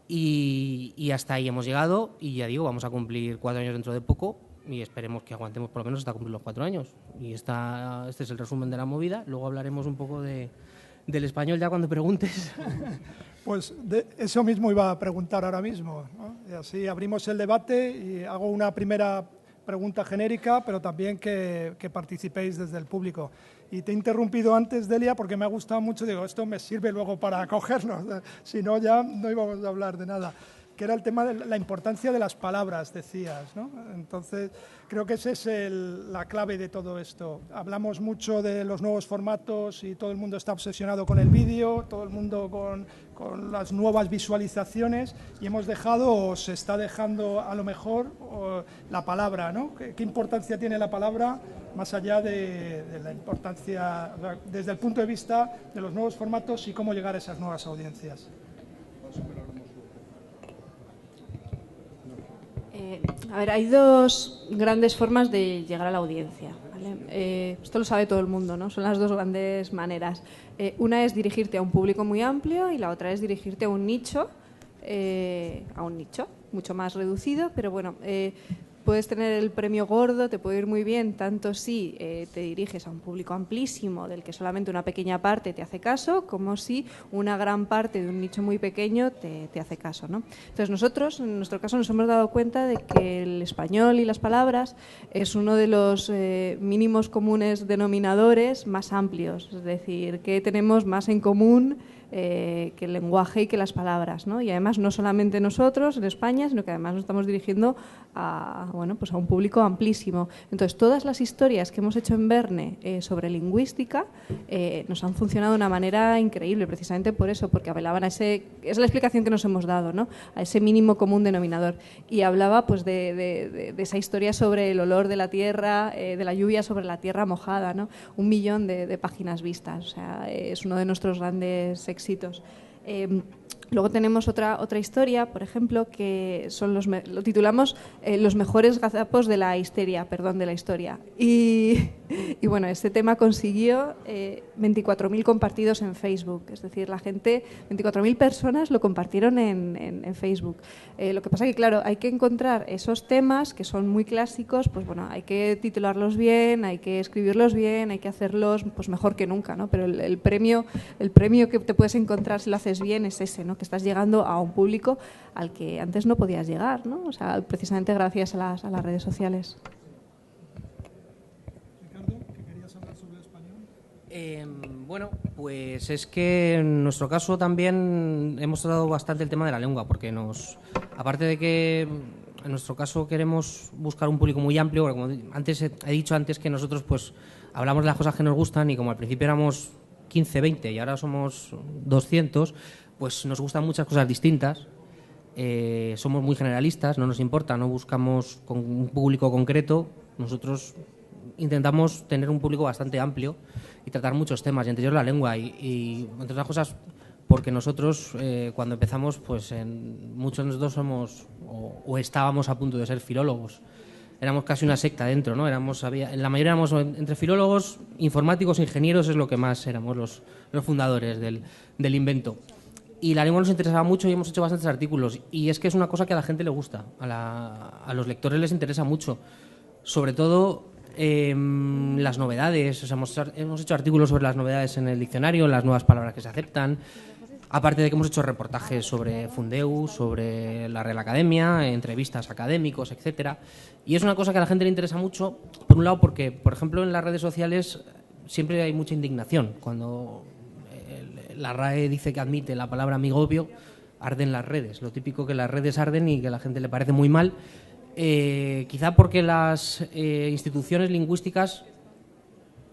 Y hasta ahí hemos llegado, y ya digo, vamos a cumplir 4 años dentro de poco, y esperemos que aguantemos por lo menos hasta cumplir los 4 años. Y este es el resumen de la movida. Luego hablaremos un poco del español ya cuando preguntes. Pues eso mismo iba a preguntar ahora mismo, ¿no? Y así abrimos el debate y hago una primera pregunta genérica, pero también que participéis desde el público. Y te he interrumpido antes, Delia, porque me ha gustado mucho. Digo, esto me sirve luego para cogernos, si no ya no íbamos a hablar de nada. Que era el tema de la importancia de las palabras, decías, ¿no? Entonces, creo que esa es la clave de todo esto. Hablamos mucho de los nuevos formatos y todo el mundo está obsesionado con el vídeo, todo el mundo con las nuevas visualizaciones, y hemos dejado, o se está dejando a lo mejor, la palabra, ¿no? ¿Qué importancia tiene la palabra más allá de la importancia, o sea, desde el punto de vista de los nuevos formatos y cómo llegar a esas nuevas audiencias? A ver, hay 2 grandes formas de llegar a la audiencia, ¿vale? Esto lo sabe todo el mundo, ¿no? Son las 2 grandes maneras. Una es dirigirte a un público muy amplio y la otra es dirigirte a un nicho mucho más reducido, pero bueno, puedes tener el premio gordo, te puede ir muy bien, tanto si te diriges a un público amplísimo del que solamente una pequeña parte te hace caso, como si una gran parte de un nicho muy pequeño te hace caso, ¿no? Entonces nosotros, en nuestro caso, nos hemos dado cuenta de que el español y las palabras es uno de los mínimos comunes denominadores más amplios, es decir, que tenemos más en común que el lenguaje y que las palabras, ¿no? Y además no solamente nosotros en España, sino que además nos estamos dirigiendo a un público amplísimo. Entonces, todas las historias que hemos hecho en Verne sobre lingüística nos han funcionado de una manera increíble, precisamente por eso, porque apelaban a es la explicación que nos hemos dado, ¿no? A ese mínimo común denominador. Y hablaba pues de esa historia sobre el olor de la tierra, de la lluvia sobre la tierra mojada, ¿no? 1 millón de páginas vistas, o sea, es uno de nuestros grandes éxitos. Luego tenemos otra historia, por ejemplo, que son lo titulamos los mejores gazapos de la histeria, de la historia. Y bueno, este tema consiguió 24.000 compartidos en Facebook, es decir, 24.000 personas lo compartieron en Facebook. Lo que pasa que, claro, hay que encontrar esos temas que son muy clásicos, pues bueno, hay que titularlos bien, hay que escribirlos bien, hay que hacerlos pues mejor que nunca, ¿no? Pero el premio que te puedes encontrar si lo haces bien es ese, ¿no? Que estás llegando a un público al que antes no podías llegar, ¿no? O sea, precisamente gracias a las redes sociales. Ricardo, ¿qué querías hablar sobre el español? Bueno, pues es que en nuestro caso también hemos tratado bastante el tema de la lengua, porque aparte de que en nuestro caso queremos buscar un público muy amplio, porque como he dicho antes que nosotros pues hablamos de las cosas que nos gustan, y como al principio éramos 15, 20 y ahora somos 200, pues nos gustan muchas cosas distintas. Somos muy generalistas, no nos importa, no buscamos con un público concreto. Nosotros intentamos tener un público bastante amplio y tratar muchos temas, y entre ellos la lengua. Y entre otras cosas, porque nosotros, cuando empezamos, pues muchos de nosotros somos o estábamos a punto de ser filólogos. Éramos casi una secta dentro, ¿no? En la mayoría éramos entre filólogos, informáticos, ingenieros, es lo que más éramos los fundadores del invento. Y la lengua nos interesaba mucho y hemos hecho bastantes artículos. Y es que es una cosa que a la gente le gusta, a los lectores les interesa mucho. Sobre todo las novedades. O sea, hemos hecho artículos sobre las novedades en el diccionario, las nuevas palabras que se aceptan. Aparte de que hemos hecho reportajes sobre Fundeu, sobre la Real Academia, entrevistas a académicos, etcétera. Y es una cosa que a la gente le interesa mucho, por un lado porque, por ejemplo, en las redes sociales siempre hay mucha indignación. Cuando la RAE dice que admite la palabra amigobio, arden las redes. Lo típico que las redes arden y que a la gente le parece muy mal. Quizá porque las instituciones lingüísticas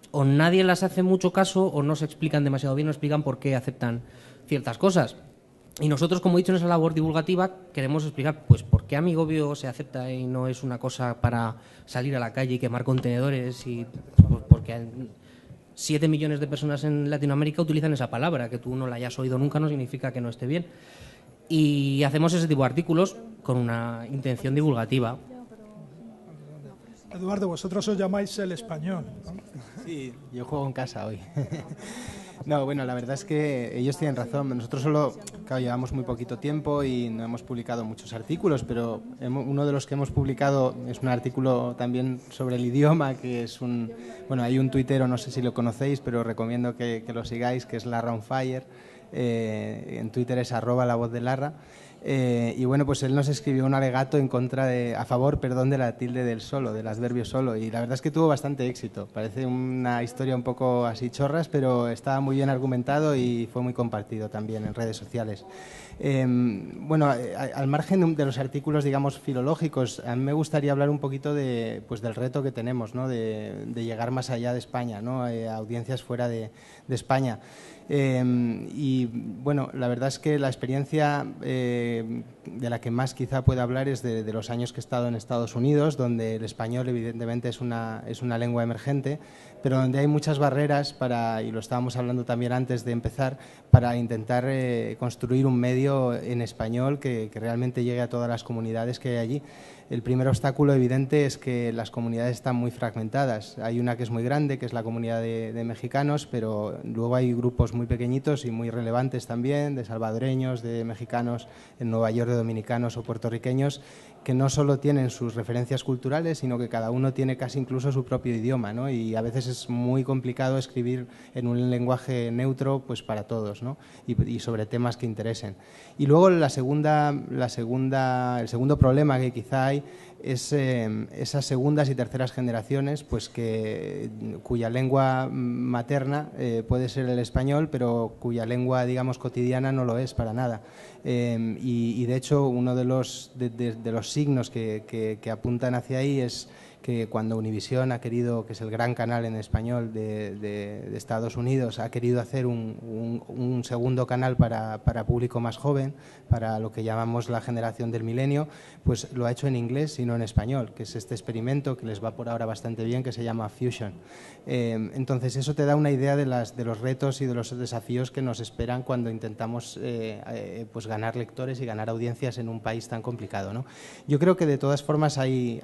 o nadie las hace mucho caso o no se explican demasiado bien, no explican por qué aceptan ciertas cosas. Y nosotros, como he dicho en esa labor divulgativa, queremos explicar pues por qué amigobio se acepta y no es una cosa para salir a la calle y quemar contenedores, y porque 7 millones de personas en Latinoamérica utilizan esa palabra. Que tú no la hayas oído nunca no significa que no esté bien. Y hacemos ese tipo de artículos con una intención divulgativa. Eduardo, vosotros os llamáis El Español, ¿no? Sí, yo juego en casa hoy. No, bueno, la verdad es que ellos tienen razón. Nosotros solo, claro, llevamos muy poquito tiempo y no hemos publicado muchos artículos, pero uno de los que hemos publicado es un artículo también sobre el idioma, que es bueno, hay un tuitero, no sé si lo conocéis, pero recomiendo que lo sigáis, que es Larra on Fire. En Twitter es @lavozdelarra. Y bueno, pues él nos escribió un alegato a favor de la tilde del solo, del adverbio solo, y la verdad es que tuvo bastante éxito. Parece una historia un poco así chorras, pero estaba muy bien argumentado y fue muy compartido también en redes sociales. Bueno, al margen de los artículos, digamos, filológicos, a mí me gustaría hablar un poquito pues del reto que tenemos, ¿no? de llegar más allá de España, ¿no? A audiencias fuera de España. Y bueno, la verdad es que la experiencia de la que más quizá pueda hablar es de los años que he estado en Estados Unidos, donde el español evidentemente es una lengua emergente, pero donde hay muchas barreras y lo estábamos hablando también antes de empezar, para intentar construir un medio en español que realmente llegue a todas las comunidades que hay allí. El primer obstáculo evidente es que las comunidades están muy fragmentadas. Hay una que es muy grande, que es la comunidad de mexicanos, pero luego hay grupos muy pequeñitos y muy relevantes también, de salvadoreños, de mexicanos en Nueva York, de dominicanos o puertorriqueños, que no solo tienen sus referencias culturales, sino que cada uno tiene casi incluso su propio idioma, ¿no? Y a veces es muy complicado escribir en un lenguaje neutro pues para todos, ¿no? y sobre temas que interesen. Y luego el segundo problema que quizá hay es esas segundas y terceras generaciones pues cuya lengua materna puede ser el español, pero cuya lengua, digamos, cotidiana no lo es para nada. Y de hecho uno de los signos que apuntan hacia ahí es que cuando Univisión ha querido, que es el gran canal en español de Estados Unidos, ha querido hacer un segundo canal para público más joven, para lo que llamamos la generación del milenio, pues lo ha hecho en inglés y no en español, que es este experimento que les va por ahora bastante bien, que se llama Fusion. Entonces eso te da una idea de los retos y de los desafíos que nos esperan cuando intentamos pues ganar lectores y ganar audiencias en un país tan complicado, ¿no? Yo creo que de todas formas hay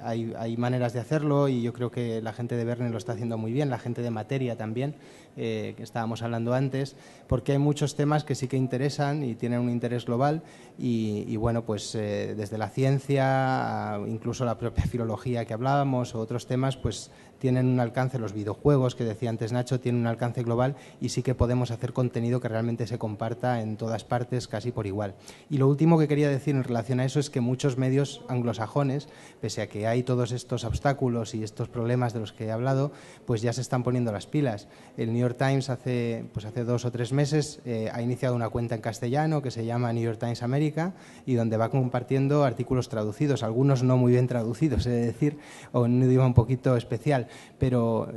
maneras de hacerlo, y yo creo que la gente de Verne lo está haciendo muy bien, la gente de Materia también, que estábamos hablando antes, porque hay muchos temas que sí que interesan y tienen un interés global, y bueno, pues desde la ciencia, incluso la propia filología que hablábamos, o otros temas, pues tienen un alcance. Los videojuegos, que decía antes Nacho, tienen un alcance global, y sí que podemos hacer contenido que realmente se comparta en todas partes casi por igual. Y lo último que quería decir en relación a eso es que muchos medios anglosajones, pese a que hay todos estos obstáculos, obstáculos y estos problemas de los que he hablado, pues ya se están poniendo las pilas. El New York Times hace 2 o 3 meses ha iniciado una cuenta en castellano que se llama New York Times América y donde va compartiendo artículos traducidos, algunos no muy bien traducidos, es decir, o en un idioma un poquito especial, pero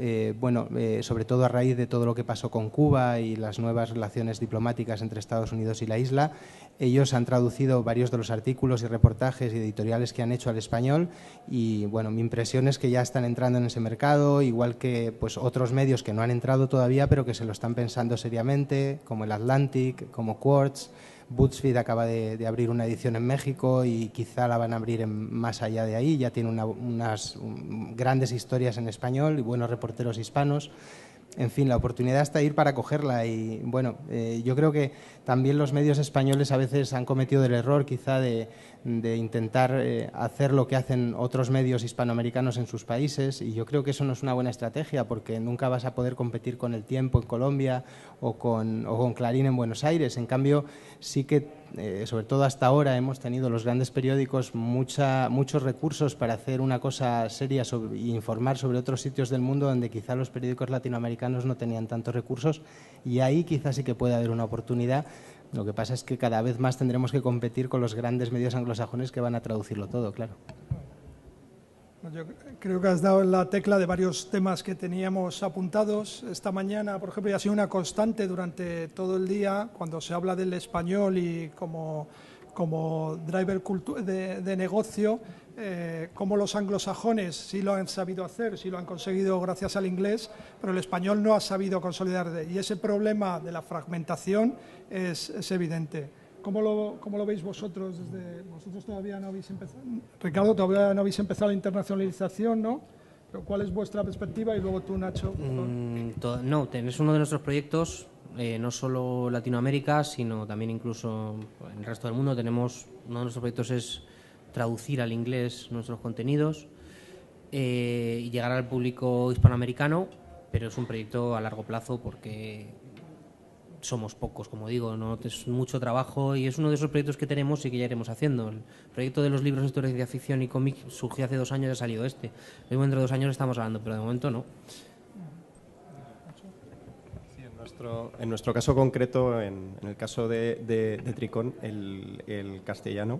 sobre todo a raíz de todo lo que pasó con Cuba y las nuevas relaciones diplomáticas entre Estados Unidos y la isla, ellos han traducido varios de los artículos y reportajes y editoriales que han hecho al español y bueno, mi impresión es que ya están entrando en ese mercado, igual que pues otros medios que no han entrado todavía pero que se lo están pensando seriamente, como el Atlantic, como Quartz. BuzzFeed acaba de abrir una edición en México y quizá la van a abrir más allá de ahí, ya tiene unas grandes historias en español y buenos reporteros hispanos. En fin, la oportunidad está ahí para cogerla y bueno, yo creo que también los medios españoles a veces han cometido el error quizá de intentar hacer lo que hacen otros medios hispanoamericanos en sus países y yo creo que eso no es una buena estrategia porque nunca vas a poder competir con El Tiempo en Colombia o con Clarín en Buenos Aires. En cambio, sí que sobre todo hasta ahora hemos tenido los grandes periódicos muchos recursos para hacer una cosa seria e informar sobre otros sitios del mundo donde quizá los periódicos latinoamericanos no tenían tantos recursos y ahí quizás sí que puede haber una oportunidad. Lo que pasa es que cada vez más tendremos que competir con los grandes medios anglosajones que van a traducirlo todo, claro. Yo creo que has dado en la tecla de varios temas que teníamos apuntados esta mañana, por ejemplo, y ha sido una constante durante todo el día cuando se habla del español y como driver de negocio, cómo los anglosajones sí lo han sabido hacer, sí lo han conseguido gracias al inglés, pero el español no ha sabido consolidar. Y ese problema de la fragmentación es evidente. ¿Cómo lo veis vosotros? Vosotros todavía no habéis empezado, Ricardo, todavía no habéis empezado la internacionalización, ¿no? Pero ¿cuál es vuestra perspectiva? Y luego tú, Nacho. No, es uno de nuestros proyectos, no solo Latinoamérica, sino también incluso en el resto del mundo. Uno de nuestros proyectos es traducir al inglés nuestros contenidos y llegar al público hispanoamericano, pero es un proyecto a largo plazo porque somos pocos, como digo, no es mucho trabajo y es uno de esos proyectos que tenemos y que ya iremos haciendo. El proyecto de los libros de historia de ciencia ficción y cómic surgió hace 2 años y ha salido este. Luego dentro de 2 años estamos hablando, pero de momento no. Sí, en nuestro caso concreto, en el caso de Tricón, el castellano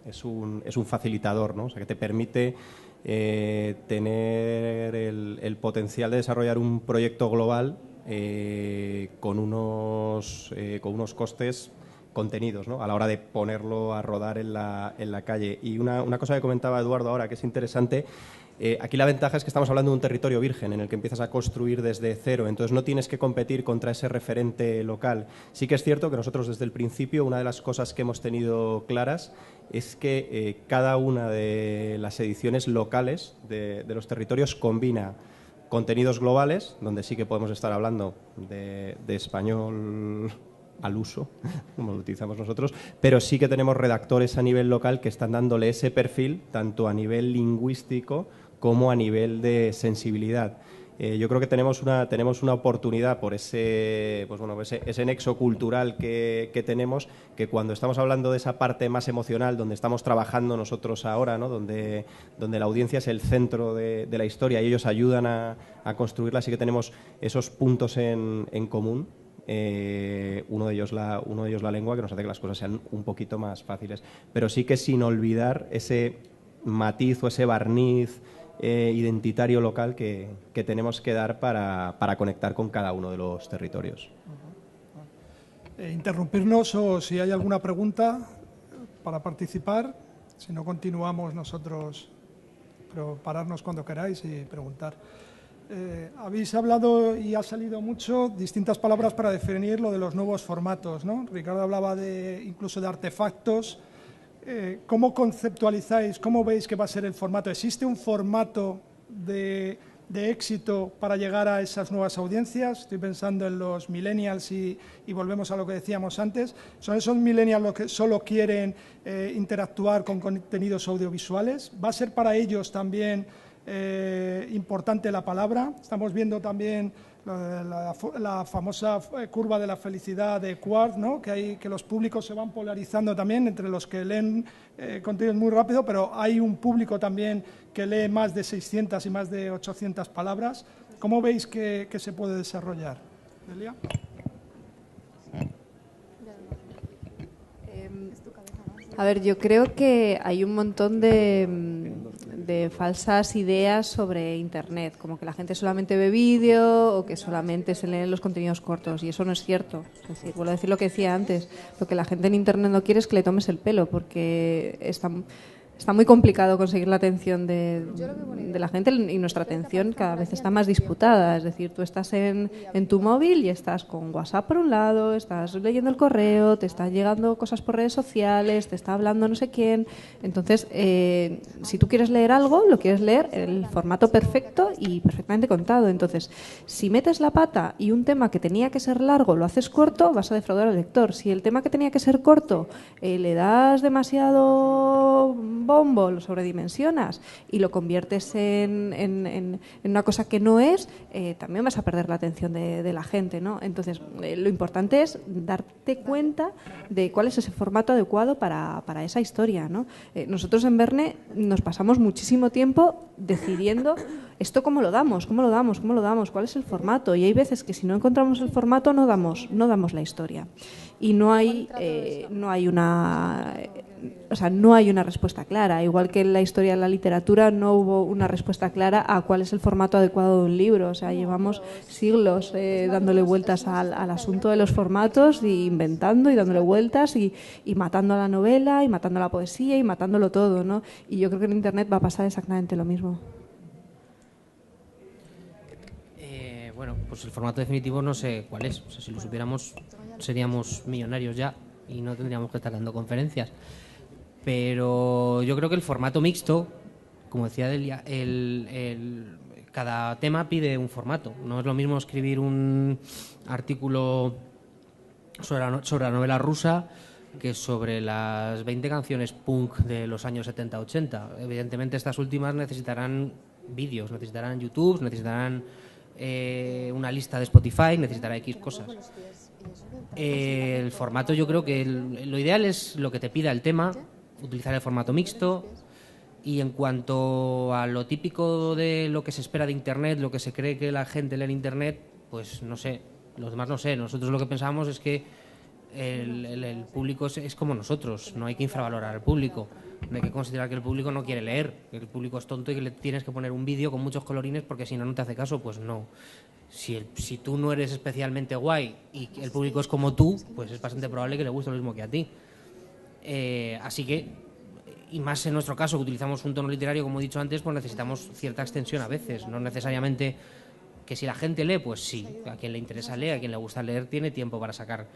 es un facilitador, ¿no? O sea, que te permite tener el potencial de desarrollar un proyecto global con unos costes contenidos, ¿no? A la hora de ponerlo a rodar en la calle. Y una cosa que comentaba Eduardo ahora, que es interesante, aquí la ventaja es que estamos hablando de un territorio virgen en el que empiezas a construir desde cero, entonces no tienes que competir contra ese referente local. Sí que es cierto que nosotros desde el principio una de las cosas que hemos tenido claras es que cada una de las ediciones locales de los territorios combina contenidos globales, donde sí que podemos estar hablando de español al uso, como lo utilizamos nosotros, pero sí que tenemos redactores a nivel local que están dándole ese perfil, tanto a nivel lingüístico como a nivel de sensibilidad. Yo creo que tenemos una oportunidad por ese nexo cultural que tenemos, que cuando estamos hablando de esa parte más emocional, donde estamos trabajando nosotros ahora, ¿no? donde la audiencia es el centro de la historia y ellos ayudan a construirla, sí que tenemos esos puntos en común. Uno de ellos la lengua, que nos hace que las cosas sean un poquito más fáciles, pero sí que sin olvidar ese matiz o ese barniz identitario local que tenemos que dar para conectar con cada uno de los territorios. Interrumpirnos o si hay alguna pregunta para participar, si no continuamos nosotros, pero pararnos cuando queráis y preguntar. Habéis hablado y ha salido mucho distintas palabras para definir lo de los nuevos formatos, ¿no? Ricardo hablaba incluso de artefactos. ¿Cómo conceptualizáis, cómo veis que va a ser el formato? ¿Existe un formato de éxito para llegar a esas nuevas audiencias? Estoy pensando en los millennials y volvemos a lo que decíamos antes. ¿Son esos millennials los que solo quieren interactuar con contenidos audiovisuales? ¿Va a ser para ellos también importante la palabra? Estamos viendo también la famosa curva de la felicidad de Quartz, ¿no? Que los públicos se van polarizando también entre los que leen contenidos muy rápido, pero hay un público también que lee más de 600 y más de 800 palabras. ¿Cómo veis que se puede desarrollar? Delia. A ver, yo creo que hay un montón de falsas ideas sobre Internet, como que la gente solamente ve vídeo o que solamente se leen los contenidos cortos, y eso no es cierto. Es decir, vuelvo a decir lo que decía antes, lo que la gente en Internet no quiere es que le tomes el pelo, porque está muy complicado conseguir la atención de la gente, y nuestra atención cada vez está más disputada. Es decir, tú estás en tu móvil y estás con WhatsApp por un lado, estás leyendo el correo, te están llegando cosas por redes sociales, te está hablando no sé quién. Entonces, si tú quieres leer algo, lo quieres leer en el formato perfecto y perfectamente contado. Entonces, si metes la pata y un tema que tenía que ser largo lo haces corto, vas a defraudar al lector. Si el tema que tenía que ser corto le das demasiado bombo, lo sobredimensionas y lo conviertes en una cosa que no es, también vas a perder la atención de la gente, ¿no? Entonces, lo importante es darte cuenta de cuál es ese formato adecuado para esa historia, ¿no? Nosotros en Verne nos pasamos muchísimo tiempo decidiendo esto cómo lo damos, cuál es el formato, y hay veces que si no encontramos el formato no damos la historia, y no hay una respuesta clara. Igual que en la historia de la literatura no hubo una respuesta clara a cuál es el formato adecuado de un libro. O sea, llevamos siglos dándole vueltas al asunto de los formatos, y inventando y dándole vueltas, y matando a la novela, y matando a la poesía, y matándolo todo, ¿no? Y yo creo que en Internet va a pasar exactamente lo mismo. Bueno, pues el formato definitivo no sé cuál es. O sea, si lo supiéramos seríamos millonarios ya y no tendríamos que estar dando conferencias. Pero yo creo que el formato mixto, como decía Delia, cada tema pide un formato. No es lo mismo escribir un artículo sobre la novela rusa que sobre las 20 canciones punk de los años 70-80. Evidentemente estas últimas necesitarán vídeos, necesitarán YouTube, necesitarán una lista de Spotify, necesitará X cosas. El formato, yo creo que lo ideal es lo que te pida el tema, utilizar el formato mixto. Y en cuanto a lo típico de lo que se espera de Internet, lo que se cree que la gente lee en Internet, pues no sé, los demás no sé. Nosotros lo que pensábamos es que el público es como nosotros, no hay que infravalorar al público, no hay que considerar que el público no quiere leer, que el público es tonto y que le tienes que poner un vídeo con muchos colorines porque si no, no te hace caso. Pues no. Si tú no eres especialmente guay y el público es como tú, pues es bastante probable que le guste lo mismo que a ti. Así que, y más en nuestro caso, que utilizamos un tono literario, como he dicho antes, pues necesitamos cierta extensión a veces, no necesariamente que si la gente lee, pues sí, a quien le interesa leer, a quien le gusta leer tiene tiempo para sacar.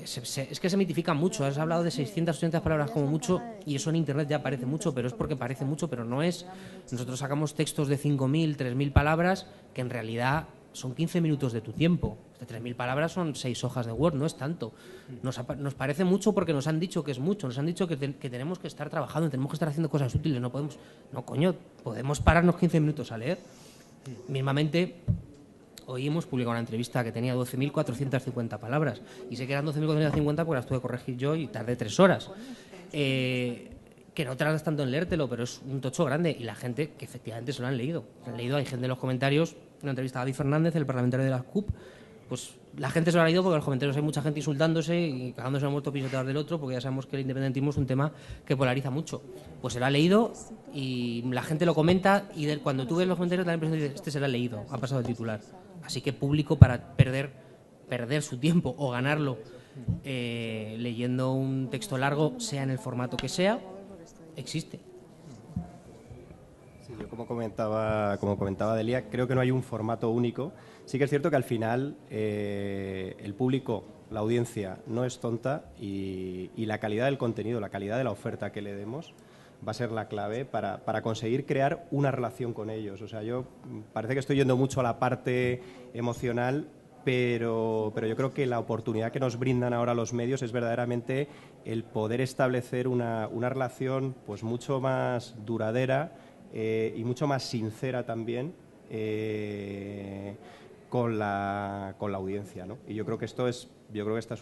Es que se mitifica mucho. Has hablado de 600, 800 palabras como mucho, y eso en Internet ya parece mucho, pero es porque parece mucho, pero no es. Nosotros sacamos textos de 5.000, 3.000 palabras que en realidad son 15 minutos de tu tiempo. De 3.000 palabras son 6 hojas de Word, no es tanto. Nos parece mucho porque nos han dicho que es mucho, nos han dicho que tenemos que estar trabajando, tenemos que estar haciendo cosas útiles, no podemos... No, coño, podemos pararnos 15 minutos a leer. Mismamente... Hoy hemos publicado una entrevista que tenía 12.450 palabras, y sé que eran 12.450 porque las tuve que corregir yo y tardé 3 horas. Que no tardas tanto en leértelo, pero es un tocho grande, y la gente que efectivamente se lo han leído. Hay gente en los comentarios, una entrevista a David Fernández, el parlamentario de la CUP, pues la gente se lo ha leído porque en los comentarios hay mucha gente insultándose y cagándose el muerto pisoteador del otro, porque ya sabemos que el independentismo es un tema que polariza mucho. Pues se lo ha leído y la gente lo comenta, y cuando tú ves los comentarios te da la impresión de que este se lo ha leído, ha pasado el titular. Así que público para perder su tiempo o ganarlo leyendo un texto largo, sea en el formato que sea, existe. Sí, yo como comentaba Delia, creo que no hay un formato único. Sí que es cierto que al final el público, la audiencia, no es tonta, y la calidad del contenido, la calidad de la oferta que le demos va a ser la clave para conseguir crear una relación con ellos. O sea, yo parece que estoy yendo mucho a la parte emocional, pero yo creo que la oportunidad que nos brindan ahora los medios es verdaderamente el poder establecer una relación pues mucho más duradera y mucho más sincera también con la audiencia, ¿no? Y yo creo que esta es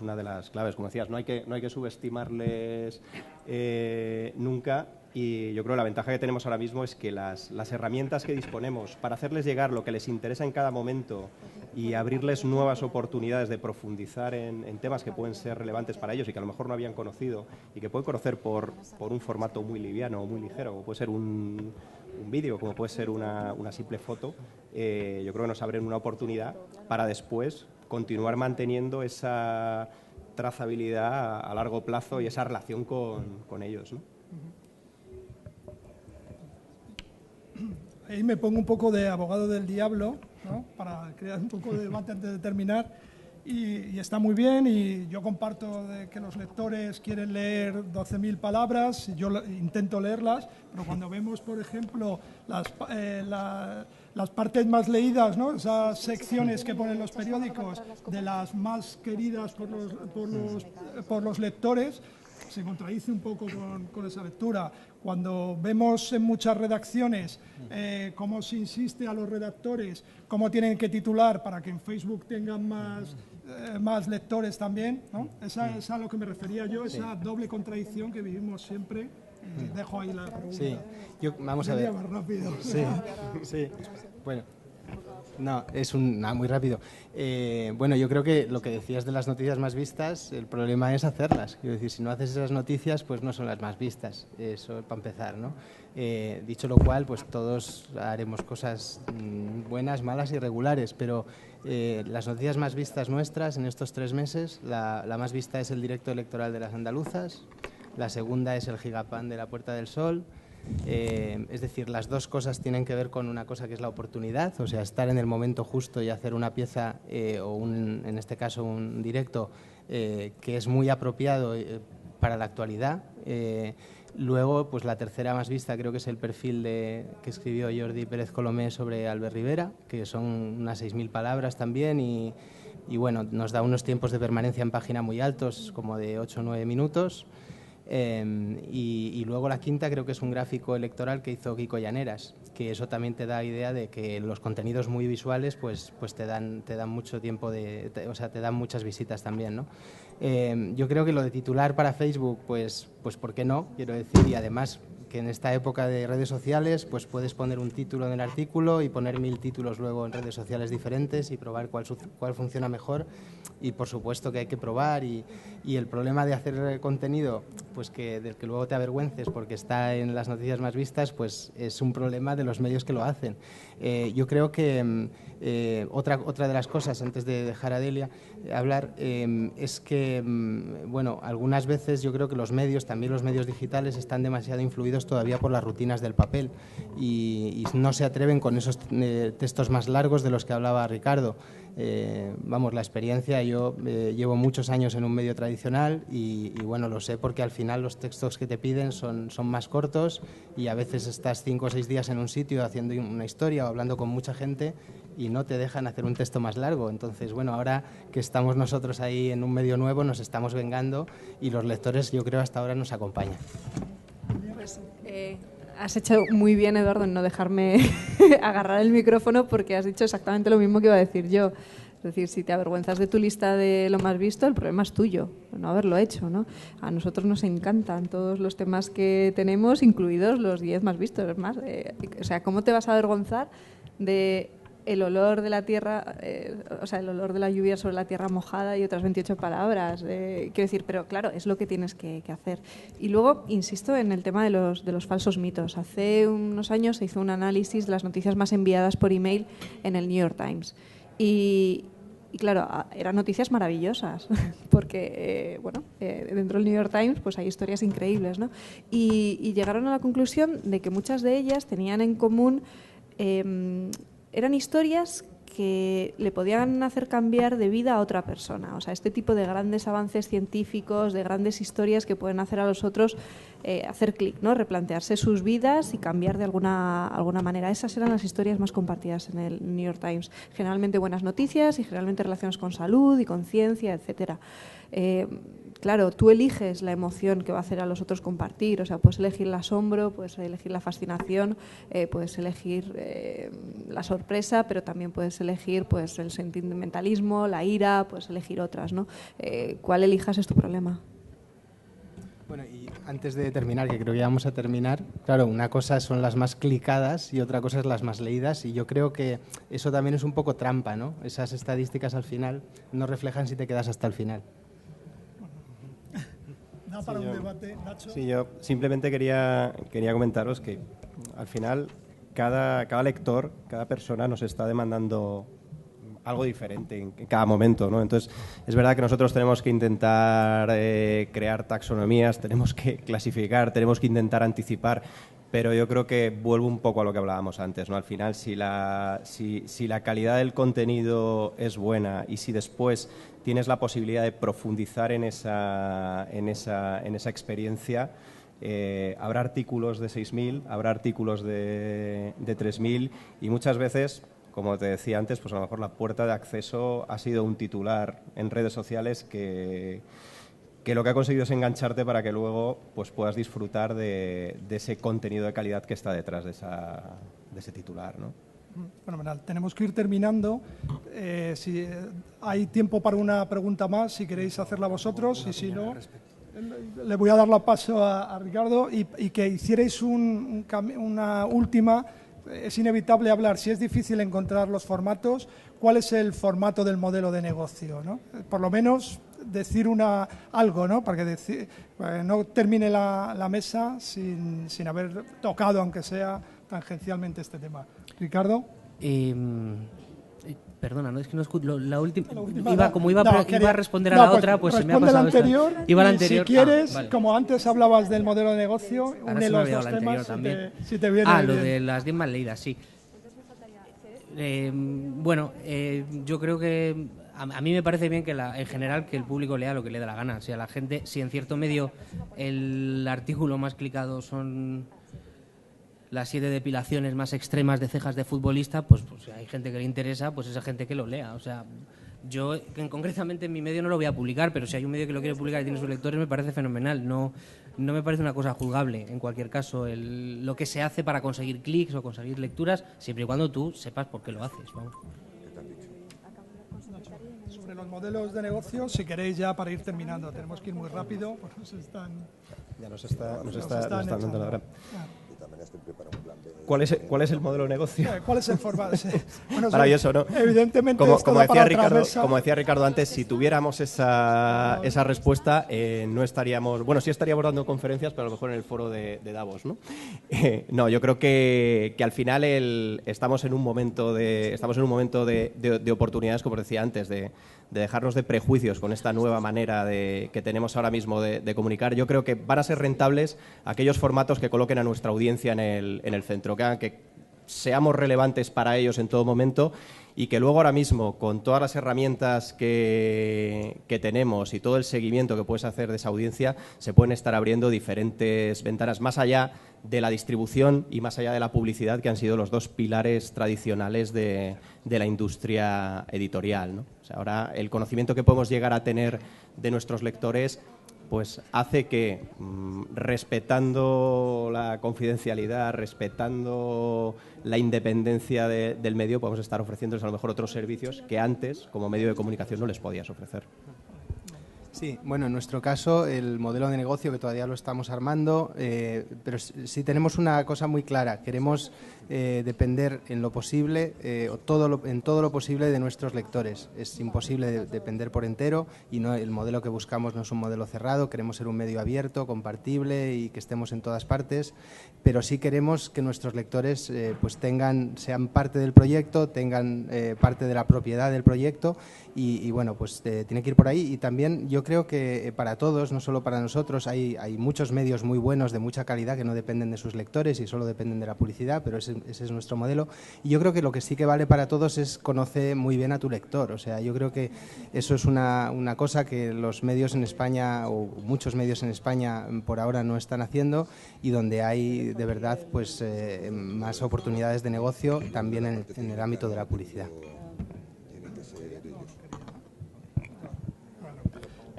una de las claves. Como decías, no hay que subestimarles nunca, y yo creo que la ventaja que tenemos ahora mismo es que las herramientas que disponemos para hacerles llegar lo que les interesa en cada momento y abrirles nuevas oportunidades de profundizar en temas que pueden ser relevantes para ellos y que a lo mejor no habían conocido y que pueden conocer por un formato muy liviano o muy ligero, como puede ser un vídeo, como puede ser una simple foto, yo creo que nos abren una oportunidad para después continuar manteniendo esa trazabilidad a largo plazo y esa relación con ellos, ¿no? Ahí me pongo un poco de abogado del diablo, ¿no? Para crear un poco de debate antes de terminar. Y está muy bien, y yo comparto de que los lectores quieren leer 12.000 palabras, yo intento leerlas, pero cuando vemos, por ejemplo, las partes más leídas, ¿no? Esas secciones que ponen los periódicos de las más queridas por los lectores, se contradice un poco con esa lectura. Cuando vemos en muchas redacciones cómo se insiste a los redactores, cómo tienen que titular para que en Facebook tengan más lectores también, ¿no? Esa es a lo que me refería yo, esa doble contradicción que vivimos siempre. Dejo ahí la pregunta. Sí, vamos a ver. Más rápido. Sí. Bueno. No, muy rápido. Bueno, yo creo que lo que decías de las noticias más vistas, el problema es hacerlas. Quiero decir, si no haces esas noticias, pues no son las más vistas. Eso para empezar, ¿no? Dicho lo cual, pues todos haremos cosas buenas, malas y regulares, pero las noticias más vistas nuestras en estos 3 meses, la más vista es el directo electoral de las andaluzas, la segunda es el Gigapan de la Puerta del Sol. Es decir, las dos cosas tienen que ver con una cosa que es la oportunidad, o sea, estar en el momento justo y hacer una pieza en este caso un directo que es muy apropiado para la actualidad. Luego, pues la tercera más vista creo que es el perfil que escribió Jordi Pérez Colomé sobre Albert Rivera, que son unas 6.000 palabras también, y bueno, nos da unos tiempos de permanencia en página muy altos, como de 8 o 9 minutos. Y luego la quinta creo que es un gráfico electoral que hizo Kiko Llaneras, que eso también te da idea de que los contenidos muy visuales pues te dan mucho tiempo o sea, te dan muchas visitas también, ¿no? Yo creo que lo de titular para Facebook, pues ¿por qué no? Quiero decir, y además que en esta época de redes sociales pues puedes poner un título en el artículo y poner 1000 títulos luego en redes sociales diferentes y probar cuál funciona mejor, y por supuesto que hay que probar, y el problema de hacer contenido pues del que luego te avergüences porque está en las noticias más vistas, pues es un problema de los medios que lo hacen. Yo creo que otra de las cosas, antes de dejar a Delia hablar, es que bueno, algunas veces yo creo que los medios, también los medios digitales, están demasiado influidos todavía por las rutinas del papel y no se atreven con esos textos más largos de los que hablaba Ricardo. Vamos, la experiencia, yo llevo muchos años en un medio tradicional y bueno, lo sé porque al final los textos que te piden son más cortos, y a veces estás 5 o 6 días en un sitio haciendo una historia o hablando con mucha gente y no te dejan hacer un texto más largo. Entonces, bueno, ahora que estamos nosotros ahí en un medio nuevo, nos estamos vengando, y los lectores, yo creo, hasta ahora nos acompañan. Pues, has hecho muy bien, Eduardo, en no dejarme agarrar el micrófono, porque has dicho exactamente lo mismo que iba a decir yo. Es decir, si te avergüenzas de tu lista de lo más visto, el problema es tuyo, no haberlo hecho, ¿no? A nosotros nos encantan todos los temas que tenemos, incluidos los 10 más vistos. Es más, o sea, ¿cómo te vas a avergonzar de el olor de la tierra, o sea, el olor de la lluvia sobre la tierra mojada y otras 28 palabras? Quiero decir, pero claro, es lo que tienes que hacer. Y luego, insisto en el tema de los falsos mitos. Hace unos años se hizo un análisis de las noticias más enviadas por email en el New York Times. Y claro, eran noticias maravillosas, porque bueno, dentro del New York Times pues hay historias increíbles, ¿no? Y llegaron a la conclusión de que muchas de ellas tenían en común, eran historias que le podían hacer cambiar de vida a otra persona. O sea, este tipo de grandes avances científicos, de grandes historias que pueden hacer a los otros hacer clic, ¿no? Replantearse sus vidas y cambiar de alguna manera. Esas eran las historias más compartidas en el New York Times. Generalmente buenas noticias y generalmente relacionadas con salud y con ciencia, etcétera. Claro, tú eliges la emoción que va a hacer a los otros compartir, o sea, puedes elegir el asombro, puedes elegir la fascinación, puedes elegir la sorpresa, pero también puedes elegir pues el sentimentalismo, la ira, puedes elegir otras, ¿no? ¿Cuál elijas es tu problema? Bueno, y antes de terminar, que creo que ya vamos a terminar, claro, una cosa son las más clicadas y otra cosa es las más leídas, y yo creo que eso también es un poco trampa, ¿no? Esas estadísticas al final no reflejan si te quedas hasta el final. Da para un debate, Nacho. Sí, yo simplemente quería comentaros que al final cada lector, cada persona nos está demandando algo diferente en cada momento, ¿no? Entonces, es verdad que nosotros tenemos que intentar crear taxonomías, tenemos que clasificar, tenemos que intentar anticipar, pero yo creo que vuelvo un poco a lo que hablábamos antes, ¿no? Al final, si la calidad del contenido es buena y si después tienes la posibilidad de profundizar en esa experiencia, habrá artículos de 6.000, habrá artículos de 3.000 y muchas veces, como te decía antes, pues a lo mejor la puerta de acceso ha sido un titular en redes sociales que lo que ha conseguido es engancharte para que luego pues puedas disfrutar de ese contenido de calidad que está detrás de ese titular, ¿no? Fenomenal. Tenemos que ir terminando. Si hay tiempo para una pregunta más, si queréis hacerla vosotros, y si no, le voy a dar la paso a Ricardo y que hicierais una última. Es inevitable hablar, si es difícil encontrar los formatos, ¿cuál es el formato del modelo de negocio, ¿no? Por lo menos decir algo, ¿no? Para que no termine la mesa sin haber tocado, aunque sea tangencialmente, este tema. Ricardo. Perdona, no es que no escucho la última. Iba a responder a la otra, pues se me ha pasado la anterior. Iba la anterior. Si quieres, vale. Como antes hablabas del modelo de negocio, Ahora une los dos la temas también. si te viene bien. Lo de las 10 más leídas, sí. Yo creo que a mí me parece bien que en general que el público lea lo que le da la gana. O sea, la gente, si en cierto medio el artículo más clicado son las 7 depilaciones más extremas de cejas de futbolista, pues si hay gente que le interesa, pues esa gente que lo lea. O sea, yo concretamente en mi medio no lo voy a publicar, pero si hay un medio que lo quiere publicar y tiene sus lectores, me parece fenomenal. No me parece una cosa juzgable, en cualquier caso, lo que se hace para conseguir clics o conseguir lecturas, siempre y cuando tú sepas por qué lo haces. Vamos. Sobre los modelos de negocio, si queréis ya para ir terminando, tenemos que ir muy rápido, pues nos están dando la hora. ¿Cuál es el modelo de negocio? ¿Cuál es el formato? Bueno, maravilloso, ¿no? Evidentemente, como decía Ricardo antes, si tuviéramos esa respuesta, no estaríamos, bueno, sí estaríamos dando conferencias, pero a lo mejor en el foro de Davos, ¿no? No, yo creo que al final estamos en un momento de oportunidades, como os decía antes, de dejarnos de prejuicios con esta nueva manera que tenemos ahora mismo de comunicar. Yo creo que van a ser rentables aquellos formatos que coloquen a nuestra audiencia en el centro, que hagan que seamos relevantes para ellos en todo momento y que luego ahora mismo, con todas las herramientas que tenemos y todo el seguimiento que puedes hacer de esa audiencia, se pueden estar abriendo diferentes ventanas más allá de la distribución y más allá de la publicidad, que han sido los dos pilares tradicionales de la industria editorial, ¿no? O sea, ahora el conocimiento que podemos llegar a tener de nuestros lectores pues hace que, respetando la confidencialidad, respetando la independencia del medio, podemos estar ofreciéndoles a lo mejor otros servicios que antes, como medio de comunicación, no les podías ofrecer. Sí, bueno, en nuestro caso, el modelo de negocio, que todavía lo estamos armando, pero sí tenemos una cosa muy clara. Queremos depender en lo posible, en todo lo posible de nuestros lectores. Es imposible depender por entero y el modelo que buscamos no es un modelo cerrado. Queremos ser un medio abierto, compartible y que estemos en todas partes, pero sí queremos que nuestros lectores sean parte del proyecto, tengan parte de la propiedad del proyecto y bueno, pues tiene que ir por ahí. Y también yo creo que para todos, no solo para nosotros, hay muchos medios muy buenos de mucha calidad que no dependen de sus lectores y solo dependen de la publicidad, pero es ese es nuestro modelo. Y yo creo que lo que sí que vale para todos es conocer muy bien a tu lector. O sea, yo creo que eso es una cosa que los medios en España, o muchos medios en España, por ahora no están haciendo, y donde hay de verdad pues más oportunidades de negocio también en el ámbito de la publicidad.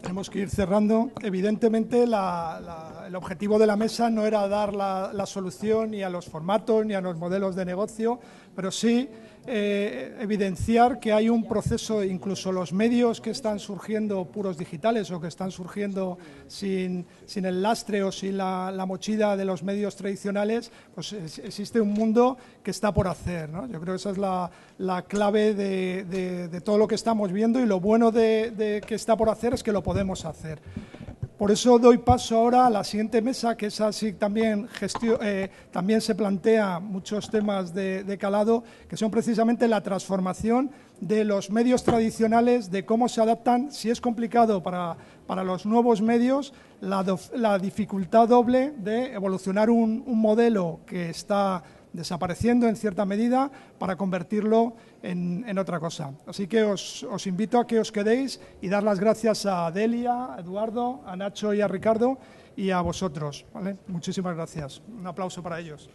Tenemos que ir cerrando. Evidentemente, el objetivo de la mesa no era dar la solución ni a los formatos ni a los modelos de negocio, pero sí evidenciar que hay un proceso, incluso los medios que están surgiendo puros digitales o que están surgiendo sin el lastre o sin la mochila de los medios tradicionales, pues existe un mundo que está por hacer, ¿no? Yo creo que esa es la clave de todo lo que estamos viendo, y lo bueno de que está por hacer es que lo podemos hacer. Por eso doy paso ahora a la siguiente mesa, que es así también se plantea muchos temas de calado, que son precisamente la transformación de los medios tradicionales, de cómo se adaptan. Si es complicado para los nuevos medios, la dificultad doble de evolucionar un modelo que está desapareciendo en cierta medida para convertirlo en otra cosa. Así que os invito a que os quedéis y dar las gracias a Delia, a Eduardo, a Nacho y a Ricardo, y a vosotros, ¿vale? Muchísimas gracias. Un aplauso para ellos.